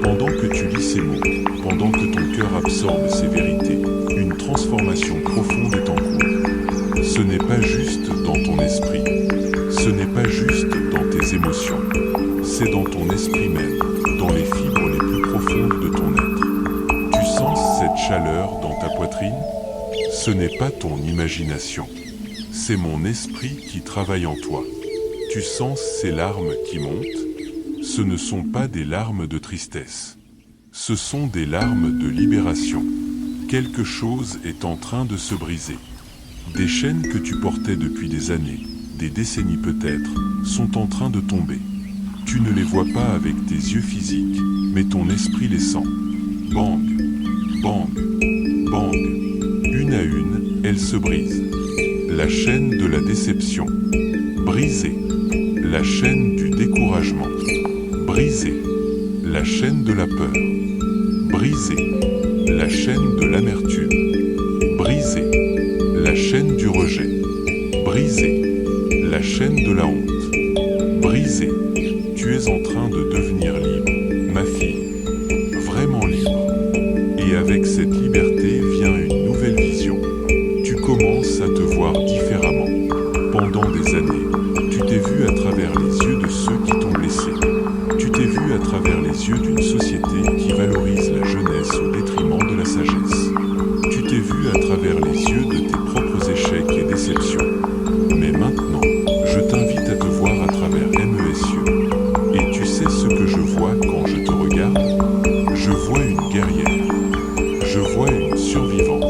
Pendant que tu lis ces mots, pendant que ton cœur absorbe ces vérités, une transformation profonde est en cours. Ce n'est pas juste dans ton esprit, ce n'est pas juste dans tes émotions, c'est dans ton esprit même, dans les fibres les plus profondes de ton être. Tu sens cette chaleur dans ta poitrine? Ce n'est pas ton imagination, c'est mon esprit qui travaille en toi. Tu sens ces larmes qui montent? Ce ne sont pas des larmes de tristesse. Ce sont des larmes de libération. Quelque chose est en train de se briser. Des chaînes que tu portais depuis des années, des décennies peut-être, sont en train de tomber. Tu ne les vois pas avec tes yeux physiques, mais ton esprit les sent. Bang, bang, bang. Une à une, elles se brisent. La chaîne de la déception, brisée. La chaîne du découragement, brisée. La chaîne de la peur, brisée. La chaîne de l'amertume, brisée. La chaîne du rejet, brisée. La chaîne de la honte, brisée. Tu es en train train de devenir libre, ma fille. Vraiment libre. Et avec cette liberté vient une nouvelle vision. Tu commences à te voir différemment. Pendant des années, tu t'es vu à travers les yeux de ceux qui t'ont blessé. Tu t'es vu à travers les yeux d'une société qui valorise la jeunesse au détriment de la sagesse. Tu t'es vu à travers les yeux de tes propres échecs et déceptions. Mais maintenant, je t'invite à te voir à travers mes yeux. Et tu sais ce que je vois quand je te regarde? Je vois une guerrière. Je vois une survivante.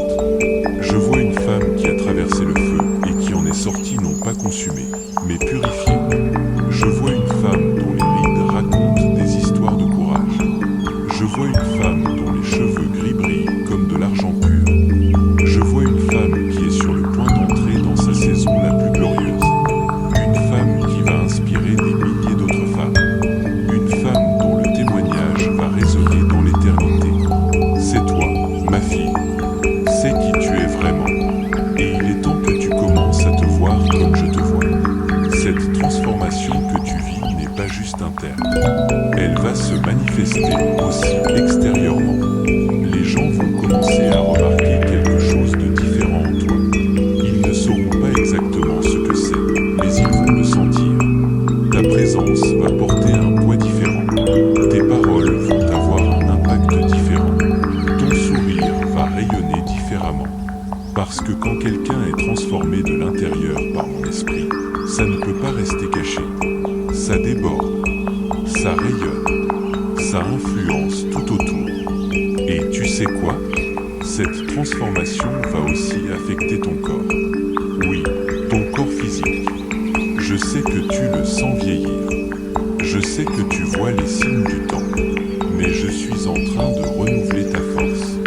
Je vois une femme qui a traversé le feu et qui en est sortie non pas consumée, mais purifiée. Je vois une femme dont les rides racontent des histoires de courage. Je vois une femme dont les cheveux gris brillent comme de l'argent pur. Je vois une femme qui est sur le point d'entrer dans sa saison la plus glorieuse. Une femme qui va inspirer des milliers d'autres femmes. Une femme dont le témoignage va résonner dans l'éternité. C'est toi, ma fille. C'est qui tu es vraiment. Et il est temps que tu commences à te voir comme je te vois. Cette transformation que tu vis n'est pas juste interne. Elle va se manifester aussi extérieurement. Les gens vont commencer à remarquer quelque chose de différent en toi. Ils ne sauront pas exactement ce que c'est, mais ils vont le sentir. Ta présence va porter un poids différent. Tes paroles vont avoir un impact différent. Ton sourire va rayonner différemment. Parce que quand quelqu'un est transformé de l'intérieur par mon esprit, ça ne peut pas rester caché. Ça déborde, ça rayonne, ça influence tout autour. Et tu sais quoi? Cette transformation va aussi affecter ton corps. Oui, ton corps physique. Je sais que tu le sens vieillir. Je sais que tu vois les signes du temps. Mais je suis en train de renouveler ta force.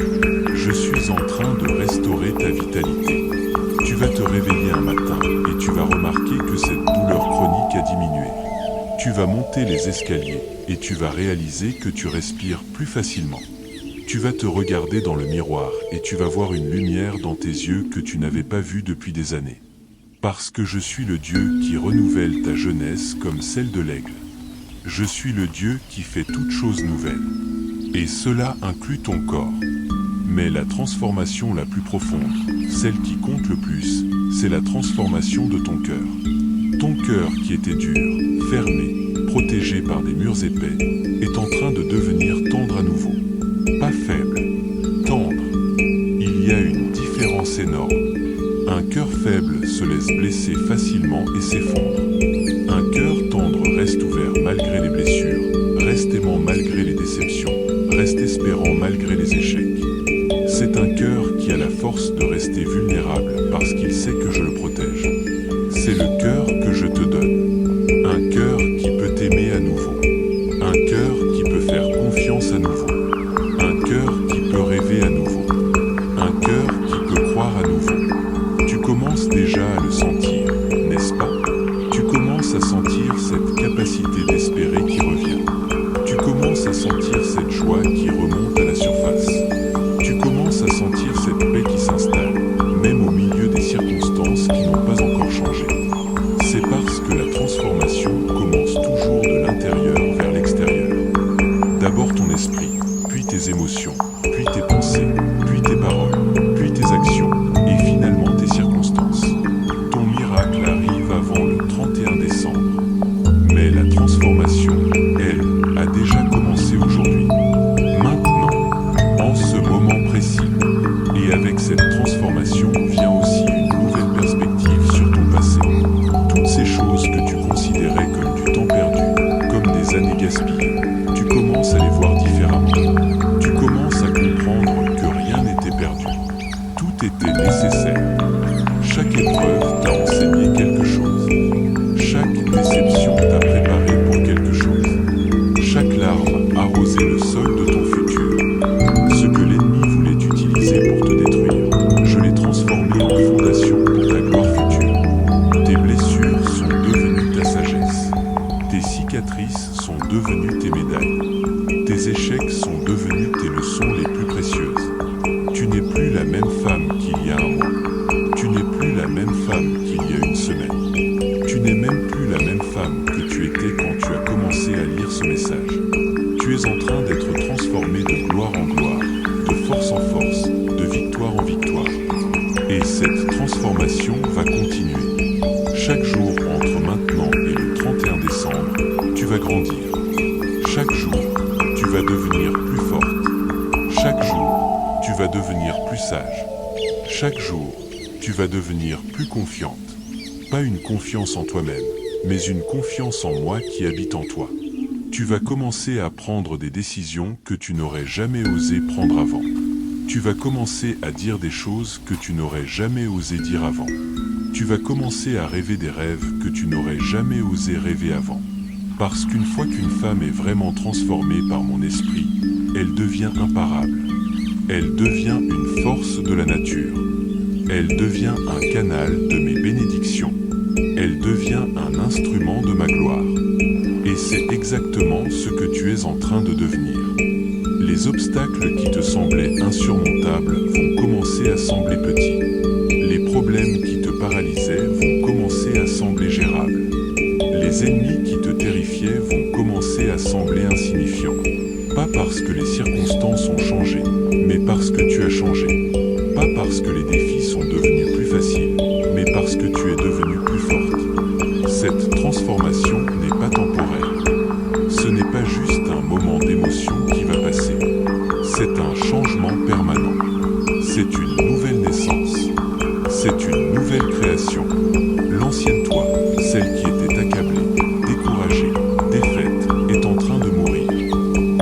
Je suis en train de restaurer ta vitalité. Tu vas te réveiller un matin et tu vas remarquer que cette douleur chronique a diminué. Tu vas monter les escaliers et tu vas réaliser que tu respires plus facilement. Tu vas te regarder dans le miroir et tu vas voir une lumière dans tes yeux que tu n'avais pas vue depuis des années. Parce que je suis le Dieu qui renouvelle ta jeunesse comme celle de l'aigle. Je suis le Dieu qui fait toutes choses nouvelles. Et cela inclut ton corps. Mais la transformation la plus profonde, celle qui compte le plus, c'est la transformation de ton cœur. Ton cœur qui était dur, fermé, protégé par des murs épais, est en train de devenir tendre à nouveau. Pas faible, tendre. Il y a une différence énorme. Un cœur faible se laisse blesser facilement et s'effondre. Un cœur tendre reste ouvert malgré les blessures, reste aimant malgré les déceptions, reste espérant malgré les échecs. C'est un cœur qui a la force de rester vulnérable parce qu'il sait que je le protège. C'est le cœur que je te donne. Un cœur qui peut t'aimer à nouveau. Un cœur qui peut faire confiance à nouveau. Un cœur qui peut rêver à nouveau. Un cœur qui peut croire à nouveau. Tu commences déjà à le sentir, n'est-ce pas? Tu commences à sentir cette capacité d'espérer qui revient. Tu commences à sentir cette joie qui remonte à la surface. Tu commences à sentir cette paix qui s'installe, même au milieu des circonstances qui n'ont pas encore changé. C'est parce que la transformation commence toujours de l'intérieur vers l'extérieur. D'abord ton esprit, puis tes émotions, puis tes pensées, puis tes paroles, puis tes actions, et finalement tes circonstances. Ton miracle arrive avant le 31 décembre. Mais la transformation, elle, a déjà commencé aujourd'hui. Maintenant, en ce moment précis. Et avec cette transformation vient aussi une nouvelle perspective sur ton passé. Toutes ces choses que tu considérais comme du temps perdu, comme des années gaspillées, tu commences à les voir différemment. Tu commences à comprendre que rien n'était perdu. Tout était nécessaire. Chaque épreuve t'a enseigné quelque chose. Chaque déception t'a préparé pour quelque chose. Chaque larme a arrosé le sol de ton futur. Ce que l'ennemi voulait utiliser pour te détruire, je l'ai transformé en fondation pour ta gloire future. Tes blessures sont devenues ta sagesse. Tes cicatrices sont devenues tes médailles. Tes échecs sont devenus tes leçons les plus précieuses. Tu n'es plus la même femme qu'il y a un mois. Tu n'es plus la même femme qu'il y a une semaine. Tu n'es même plus la même femme que tu étais quand tu as commencé à lire ce message. es en train d'être transformé de gloire en gloire, de force en force, de victoire en victoire. Et cette transformation va continuer. Chaque jour entre maintenant et le 31 décembre, tu vas grandir. Chaque jour, tu vas devenir plus forte. Chaque jour, tu vas devenir plus sage. Chaque jour, tu vas devenir plus confiante. Pas une confiance en toi-même, mais une confiance en moi qui habite en toi. Tu vas commencer à prendre des décisions que tu n'aurais jamais osé prendre avant. Tu vas commencer à dire des choses que tu n'aurais jamais osé dire avant. Tu vas commencer à rêver des rêves que tu n'aurais jamais osé rêver avant. Parce qu'une fois qu'une femme est vraiment transformée par mon esprit, elle devient imparable. Elle devient une force de la nature. Elle devient un canal de mes bénédictions. Elle devient un instrument de ma gloire. Et c'est exactement ce que tu es en train de devenir. Les obstacles qui te semblaient insurmontables vont commencer à sembler petits. Les problèmes qui te paralysaient vont commencer à sembler gérables. Les ennemis qui te terrifiaient vont commencer à sembler insignifiants. Pas parce que les circonstances ont changé, mais parce que tu as changé. Pas parce que les défis sont devenus plus faciles, mais parce que tu es devenue plus forte. Cette transformation n'est pas temporaire. Ce n'est pas juste un moment d'émotion qui va passer. C'est un changement permanent. C'est une nouvelle naissance. C'est une nouvelle création. L'ancienne toi, celle qui était accablée, découragée, défaite, est en train de mourir.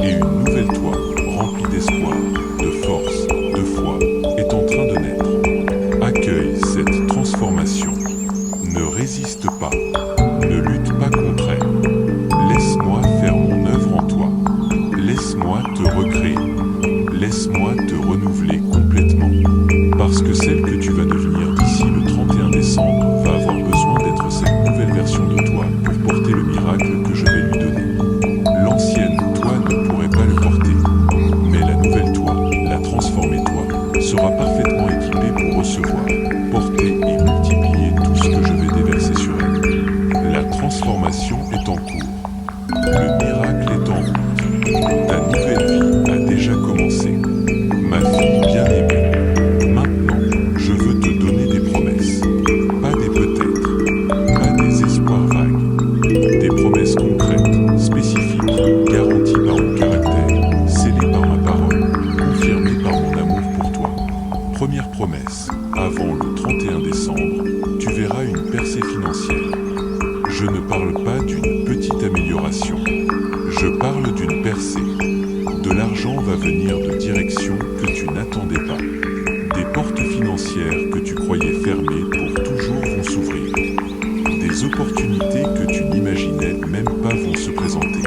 Et une nouvelle toi, remplie d'espoir, de force, de foi, est en train de naître. Accueille cette transformation. Ne résiste pas. Ne lutte pas contre elle. Laisse-moi faire mon œuvre en toi. Laisse-moi te recréer. Laisse-moi te renouveler complètement. Parce que celle que tu vas devenir d'ici le 31 décembre va avoir besoin d'être cette nouvelle version de toi pour porter le miracle que je vais lui donner. L'ancienne toi ne pourrait pas le porter. Mais la nouvelle toi, la transformée toi, sera parfaitement équipée pour recevoir, porter et multiplier tout ce que je vais déverser sur elle. La transformation est en cours. Le miracle est en route. Ta nouvelle vie a déjà commencé. Ma fille bien-aimée, maintenant, je veux te donner des promesses. Pas des peut-être, pas des espoirs vagues. Des promesses concrètes, spécifiques, garanties par mon caractère, scellées par ma parole, confirmées par mon amour pour toi. Première promesse, avant le 31 décembre, tu verras une percée financière. Je ne parle pas d'une petite amélioration. Je parle d'une percée. De l'argent va venir de directions que tu n'attendais pas. Des portes financières que tu croyais fermées pour toujours vont s'ouvrir. Des opportunités que tu n'imaginais même pas vont se présenter.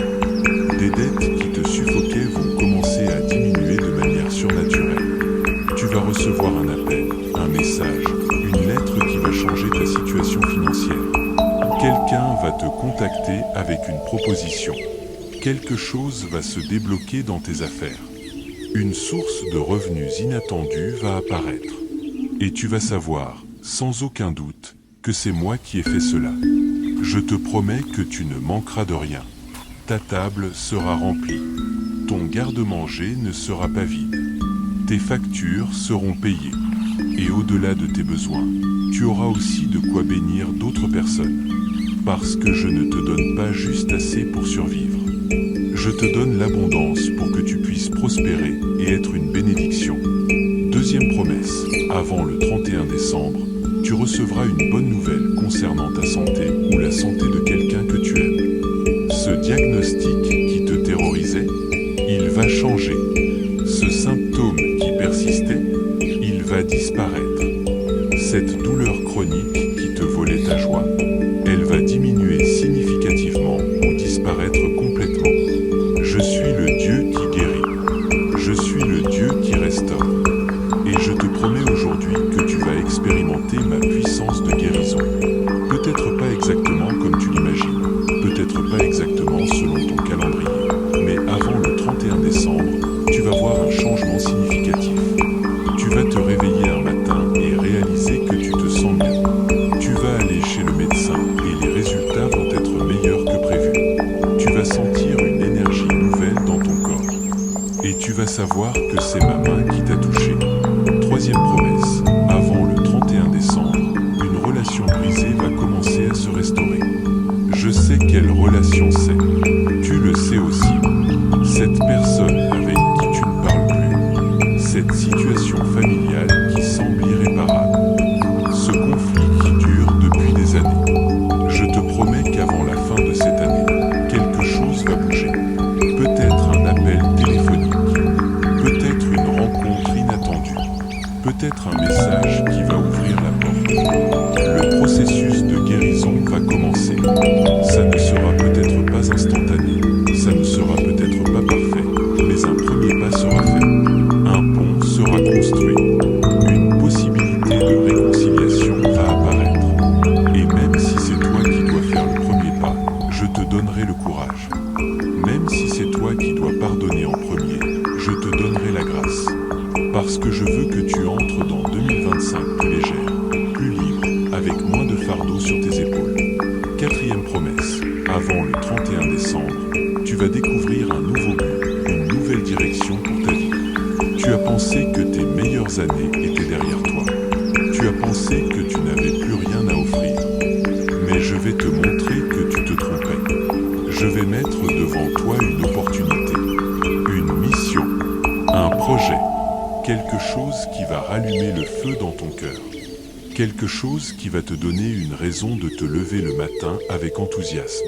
Des dettes qui te suffoquaient vont commencer à diminuer de manière surnaturelle. Tu vas recevoir un appel, un message, une lettre qui va changer ta situation financière. Quelqu'un va te contacter avec une proposition. Quelque chose va se débloquer dans tes affaires. Une source de revenus inattendue va apparaître. Et tu vas savoir, sans aucun doute, que c'est moi qui ai fait cela. Je te promets que tu ne manqueras de rien. Ta table sera remplie. Ton garde-manger ne sera pas vide. Tes factures seront payées. Et au-delà de tes besoins, tu auras aussi de quoi bénir d'autres personnes. Parce que je ne te donne pas juste assez pour survivre. Je te donne l'abondance pour que tu puisses prospérer et être une bénédiction. Deuxième promesse, avant le 31 décembre, tu recevras une bonne nouvelle concernant ta santé ou la santé de quelqu'un que tu aimes. Ce diagnostic qui te terrorisait, il va changer. Ce symptôme qui persistait, il va disparaître. Cette douleur chronique qui te volait ta joie, elle va diminuer significativement ou disparaître complètement. Je suis le Dieu qui guérit. Je suis le Dieu qui restaure. Et je te promets aujourd'hui que tu vas expérimenter ma puissance de guérison. Peut-être pas exactement comme tu l'imagines, peut-être pas exactement selon ton calendrier, mais avant le 31 décembre, vas savoir que c'est ma main qui t'a touché. Troisième promesse, avant le 31 décembre, une relation brisée va commencer à se restaurer. Je sais quelle relation c'est. Tu le sais aussi. Cette personne avec qui tu ne parles plus. Cette situation familiale qui semble irréparable. Ce conflit qui dure depuis des années. Je te promets qu'avant la fin de cette année, quelque chose va bouger. Peut-être un appel téléphonique. Peut-être une rencontre inattendue. Peut-être un message qui va ouvrir la porte. Le processus de guérison va commencer. Ça ne sera peut-être pas instantané. Ça ne sera peut-être pas parfait. Mais un premier pas sera fait. Un pont sera construit. Une possibilité de réconciliation va apparaître. Et même si c'est toi qui dois faire le premier pas, je te donnerai le courage. Même si c'est toi qui dois pardonner en premier, je te donnerai la grâce. Parce que je veux que tu entres dans 2025 plus légère, plus libre, avec moins de fardeau sur tes épaules. Quatrième promesse, avant le 31 décembre, tu vas découvrir un nouveau but, une nouvelle direction pour ta vie. Tu as pensé que tes meilleures années étaient derrière toi. Tu as pensé que tu n'avais plus rien à offrir. Mais je vais te montrer que tu te trompais. Je vais mettre devant toi une opportunité, une mission, un projet, quelque chose qui va rallumer le feu dans ton cœur, quelque chose qui va te donner une raison de te lever le matin avec enthousiasme,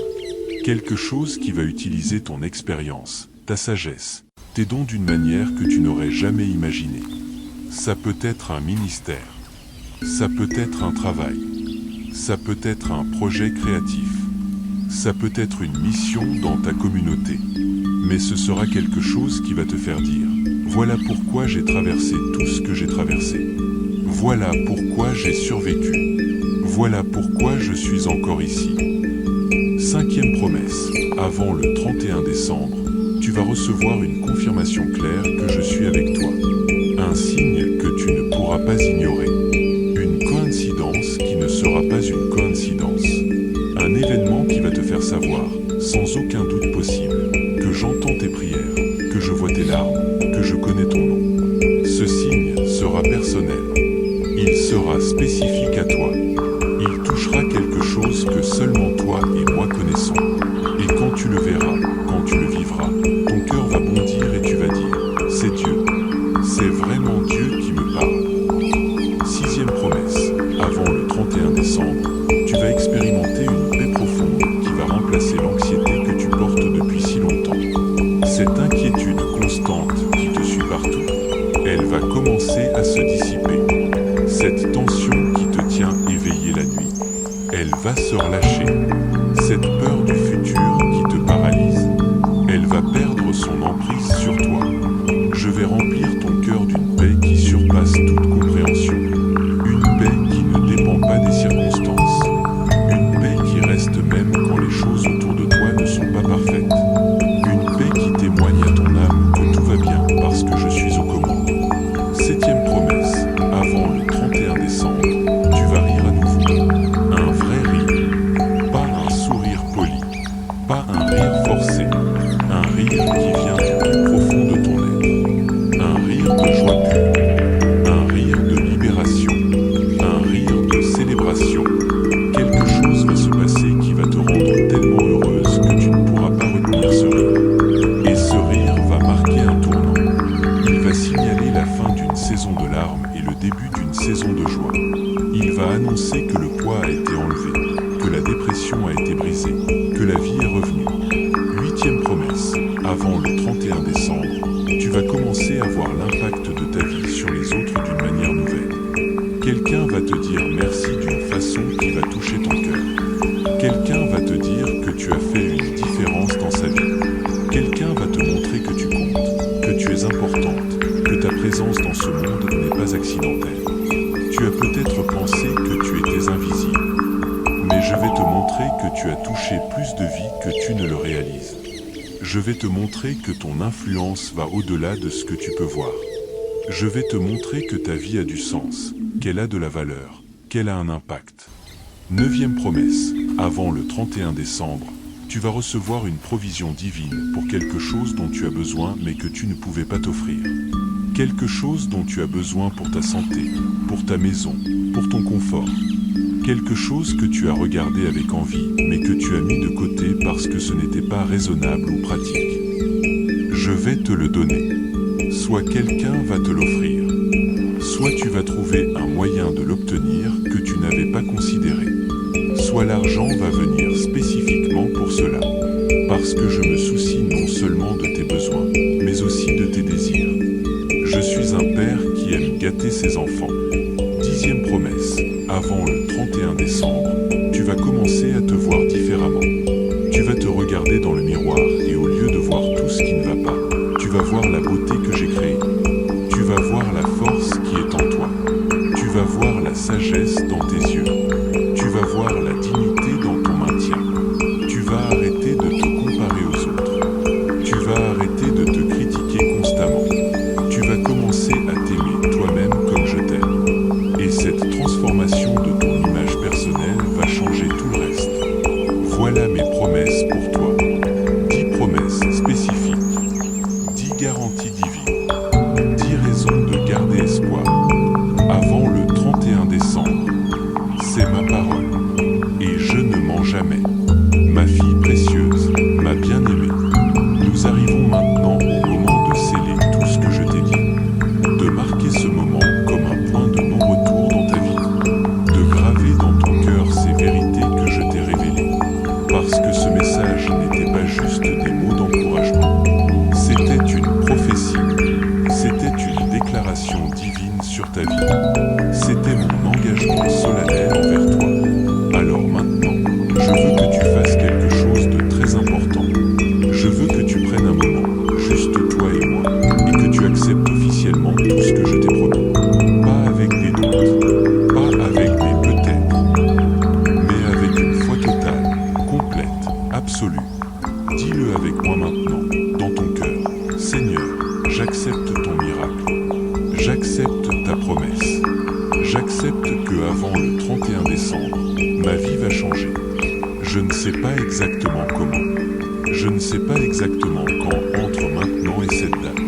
quelque chose qui va utiliser ton expérience, ta sagesse, tes dons d'une manière que tu n'aurais jamais imaginée. Ça peut être un ministère, ça peut être un travail, ça peut être un projet créatif. Ça peut être une mission dans ta communauté, mais ce sera quelque chose qui va te faire dire « Voilà pourquoi j'ai traversé tout ce que j'ai traversé. Voilà pourquoi j'ai survécu. Voilà pourquoi je suis encore ici. » Cinquième promesse, avant le 31 décembre, tu vas recevoir une confirmation claire que je suis avec toi. Un signe que tu ne pourras pas ignorer. Une coïncidence qui ne sera pas une coïncidence. Un événement qui va te faire savoir, sans aucun doute possible, que j'entends tes prières, que je vois tes larmes, que je connais ton nom. Ce signe sera personnel. Il sera spécifique à toi. Il touchera quelque chose que seulement toi et moi connaissons. Et quand tu le verras, quand tu le vivras, ton cœur va bondir et tu vas dire, c'est Dieu. C'est vraiment Dieu qui me parle. Sixième promesse, avant le 31 décembre, tu vas expérimenter une paix profonde qui va remplacer l'anxiété que tu portes depuis si longtemps. Cette inquiétude constante qui te suit partout, elle va commencer à se dissiper. Cette tension qui te tient éveillé la nuit, elle va se relâcher. Cette peur du futur qui te paralyse, elle va perdre son emprise sur toi. Je vais remplir ton cœur d'une paix qui surpasse toute compréhension. Une paix qui ne dépend pas des circonstances. Une paix qui reste même quand les choses autour de toi ne sont pas parfaites. Une paix qui témoigne à ton âme que tout va bien parce que je suis aux commandes. Septième promesse, avant le 31 décembre, tu vas rire à nouveau. Un vrai rire, pas un sourire poli, pas un rire forcé, un rire qui vient du plus profond de ton être. Un rire de joie pure, un rire de libération, un rire de célébration. Quelque chose va se passer qui va te rendre tellement heureuse que tu ne pourras pas retenir ce rire. Et ce rire va marquer un tournant. Il va signaler la fin d'une saison de larmes et le début d'une saison de joie. Il va annoncer que le poids a été enlevé, que la dépression a été brisée, que la vie est revenue. Huitième promesse, avant le 31 décembre, tu vas commencer à voir l'impact de ta vie sur les autres d'une manière nouvelle. Quelqu'un va te dire merci d'une façon qui va toucher ton cœur. Quelqu'un va te dire que tu as fait une différence dans sa vie. Quelqu'un va te montrer que tu comptes, que tu es importante, que ta présence dans ce monde n'est pas accidentelle. Tu as peut-être pensé que tu étais invisible, mais je vais te montrer que tu as touché plus de vie que tu ne le réalises. Je vais te montrer que ton influence va au-delà de ce que tu peux voir. Je vais te montrer que ta vie a du sens, qu'elle a de la valeur, qu'elle a un impact. Neuvième promesse, avant le 31 décembre, Tu vas recevoir une provision divine pour quelque chose dont tu as besoin mais que tu ne pouvais pas t'offrir. Quelque chose dont tu as besoin pour ta santé, pour ta maison, pour ton confort. Quelque chose que tu as regardé avec envie mais que tu as mis de côté parce que ce n'était pas raisonnable ou pratique. Je vais te le donner. Soit quelqu'un va te l'offrir. Soit tu vas trouver un moyen de l'obtenir que tu n'avais pas considéré. Soit l'argent va venir spécifiquement pour cela. Parce que je me soucie non seulement de tes besoins, mais aussi de tes désirs. Je suis un père qui aime gâter ses enfants. 10e promesse. Avant le 31 décembre, tu vas commencer à te voir différemment. Tu vas te regarder dans le miroir et au lieu de voir tout ce qui ne va pas, tu vas voir la beauté que j'ai créée. Tu vas voir la force qui est en toi. Tu vas voir la sagesse dans tes yeux. Tu vas voir la dignité dans ton maintien. Tu vas arrêter de te comparer aux autres. Tu vas arrêter de te critiquer constamment. Tu vas commencer à t'aimer toi-même comme je t'aime. Et cette transformation de ton image personnelle va changer tout le reste. Voilà mes promesses pour toi. 10 promesses spécifiques. 10 garanties divines. 10 raisons de garder espoir. Avant le 31 décembre. C'est ma parole. Et je ne mens jamais. Ma fille précieuse, ma bien-aimée. Nous arrivons maintenant au moment de sceller tout ce que je t'ai dit. De marquer ce moment comme un point de non-retour dans ta vie. De graver dans ton cœur ces vérités que je t'ai révélées. Parce que ce message n'était pas juste des mots d'encouragement. C'était une prophétie. C'était une déclaration divine sur ta vie. C'était mon engagement solennel envers toi. Alors maintenant, je veux que tu fasses quelque chose de très important. Je veux que tu prennes un moment, juste toi et moi, et que tu acceptes officiellement tout ce que je t'ai promis. Pas avec des doutes, pas avec des peut-être, mais avec une foi totale, complète, absolue. Dis-le avec moi maintenant, dans ton cœur. Seigneur, j'accepte ton miracle. J'accepte ta promesse. J'accepte que avant le 31 décembre, ma vie va changer. Je ne sais pas exactement comment. Je ne sais pas exactement quand entre maintenant et cette date.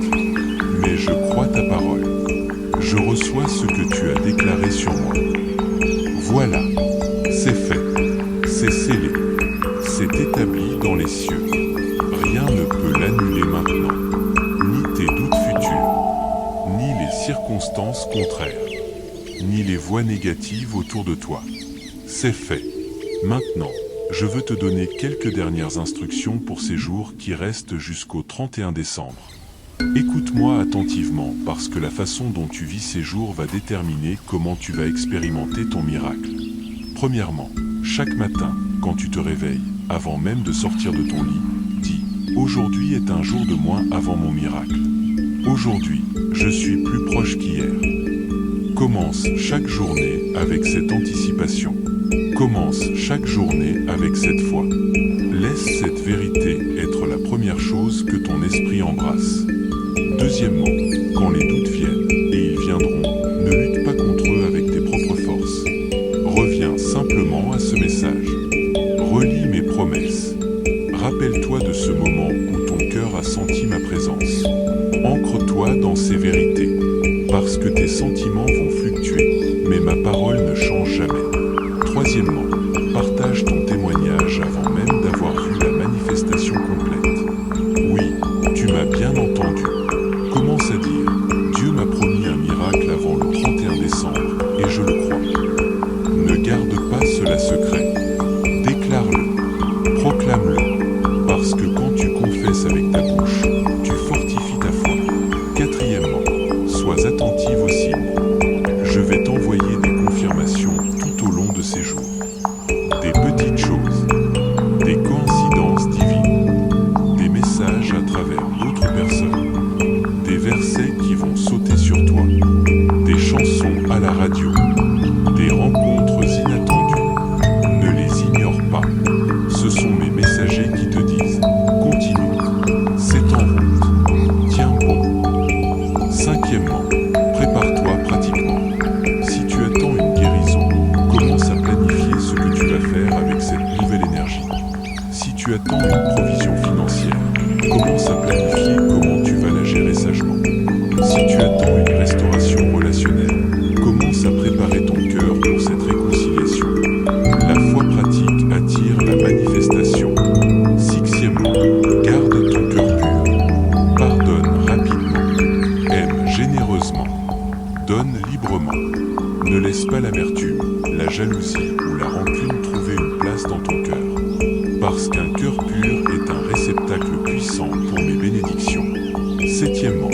Mais je crois ta parole. Je reçois ce que tu as déclaré sur moi. Voilà, c'est fait. C'est scellé. C'est établi dans les cieux. Rien ne peut l'annuler maintenant. Ni tes doutes futurs, ni les circonstances contraires, ni les voix négatives autour de toi. C'est fait. Maintenant, je veux te donner quelques dernières instructions pour ces jours qui restent jusqu'au 31 décembre. Écoute-moi attentivement parce que la façon dont tu vis ces jours va déterminer comment tu vas expérimenter ton miracle. Premièrement, chaque matin, quand tu te réveilles, avant même de sortir de ton lit, dis « Aujourd'hui est un jour de moins avant mon miracle. Aujourd'hui, je suis plus proche qu'hier. » Commence chaque journée avec cette anticipation. Commence chaque journée avec cette foi. Laisse cette vérité être la première chose que ton esprit embrasse. Deuxièmement, quand les doutes viennent, et ils viendront, ne lutte pas contre eux avec tes propres forces. Reviens simplement à ce message. Relis mes promesses. Rappelle-toi de ce moment où ton cœur a senti ma présence. Ancre-toi dans ces vérités. Parce que tes sentiments vont fluctuer, mais ma parole ne change jamais. Troisièmement, partage ton témoignage avant même d'avoir vu la manifestation complète. Oui, tu m'as bien entendu. Commence à dire, Dieu m'a promis un miracle avant le 31 décembre, et je le crois. Ne garde pas cela secret. Déclare-le, proclame-le, parce que quand tu confesses avec ta bouche, tu fortifies ta planifier comment tu vas la gérer sagement. Si tu attends une restauration relationnelle, commence à préparer ton cœur pour cette réconciliation. La foi pratique attire la manifestation. Sixièmement, garde ton cœur pur. Pardonne rapidement. Aime généreusement. Donne librement. Ne laisse pas l'amertume, la jalousie ou la rancune trouver une place dans ton cœur. Parce qu'un cœur pur est un réceptacle puissant pour mes bénédictions. Septièmement,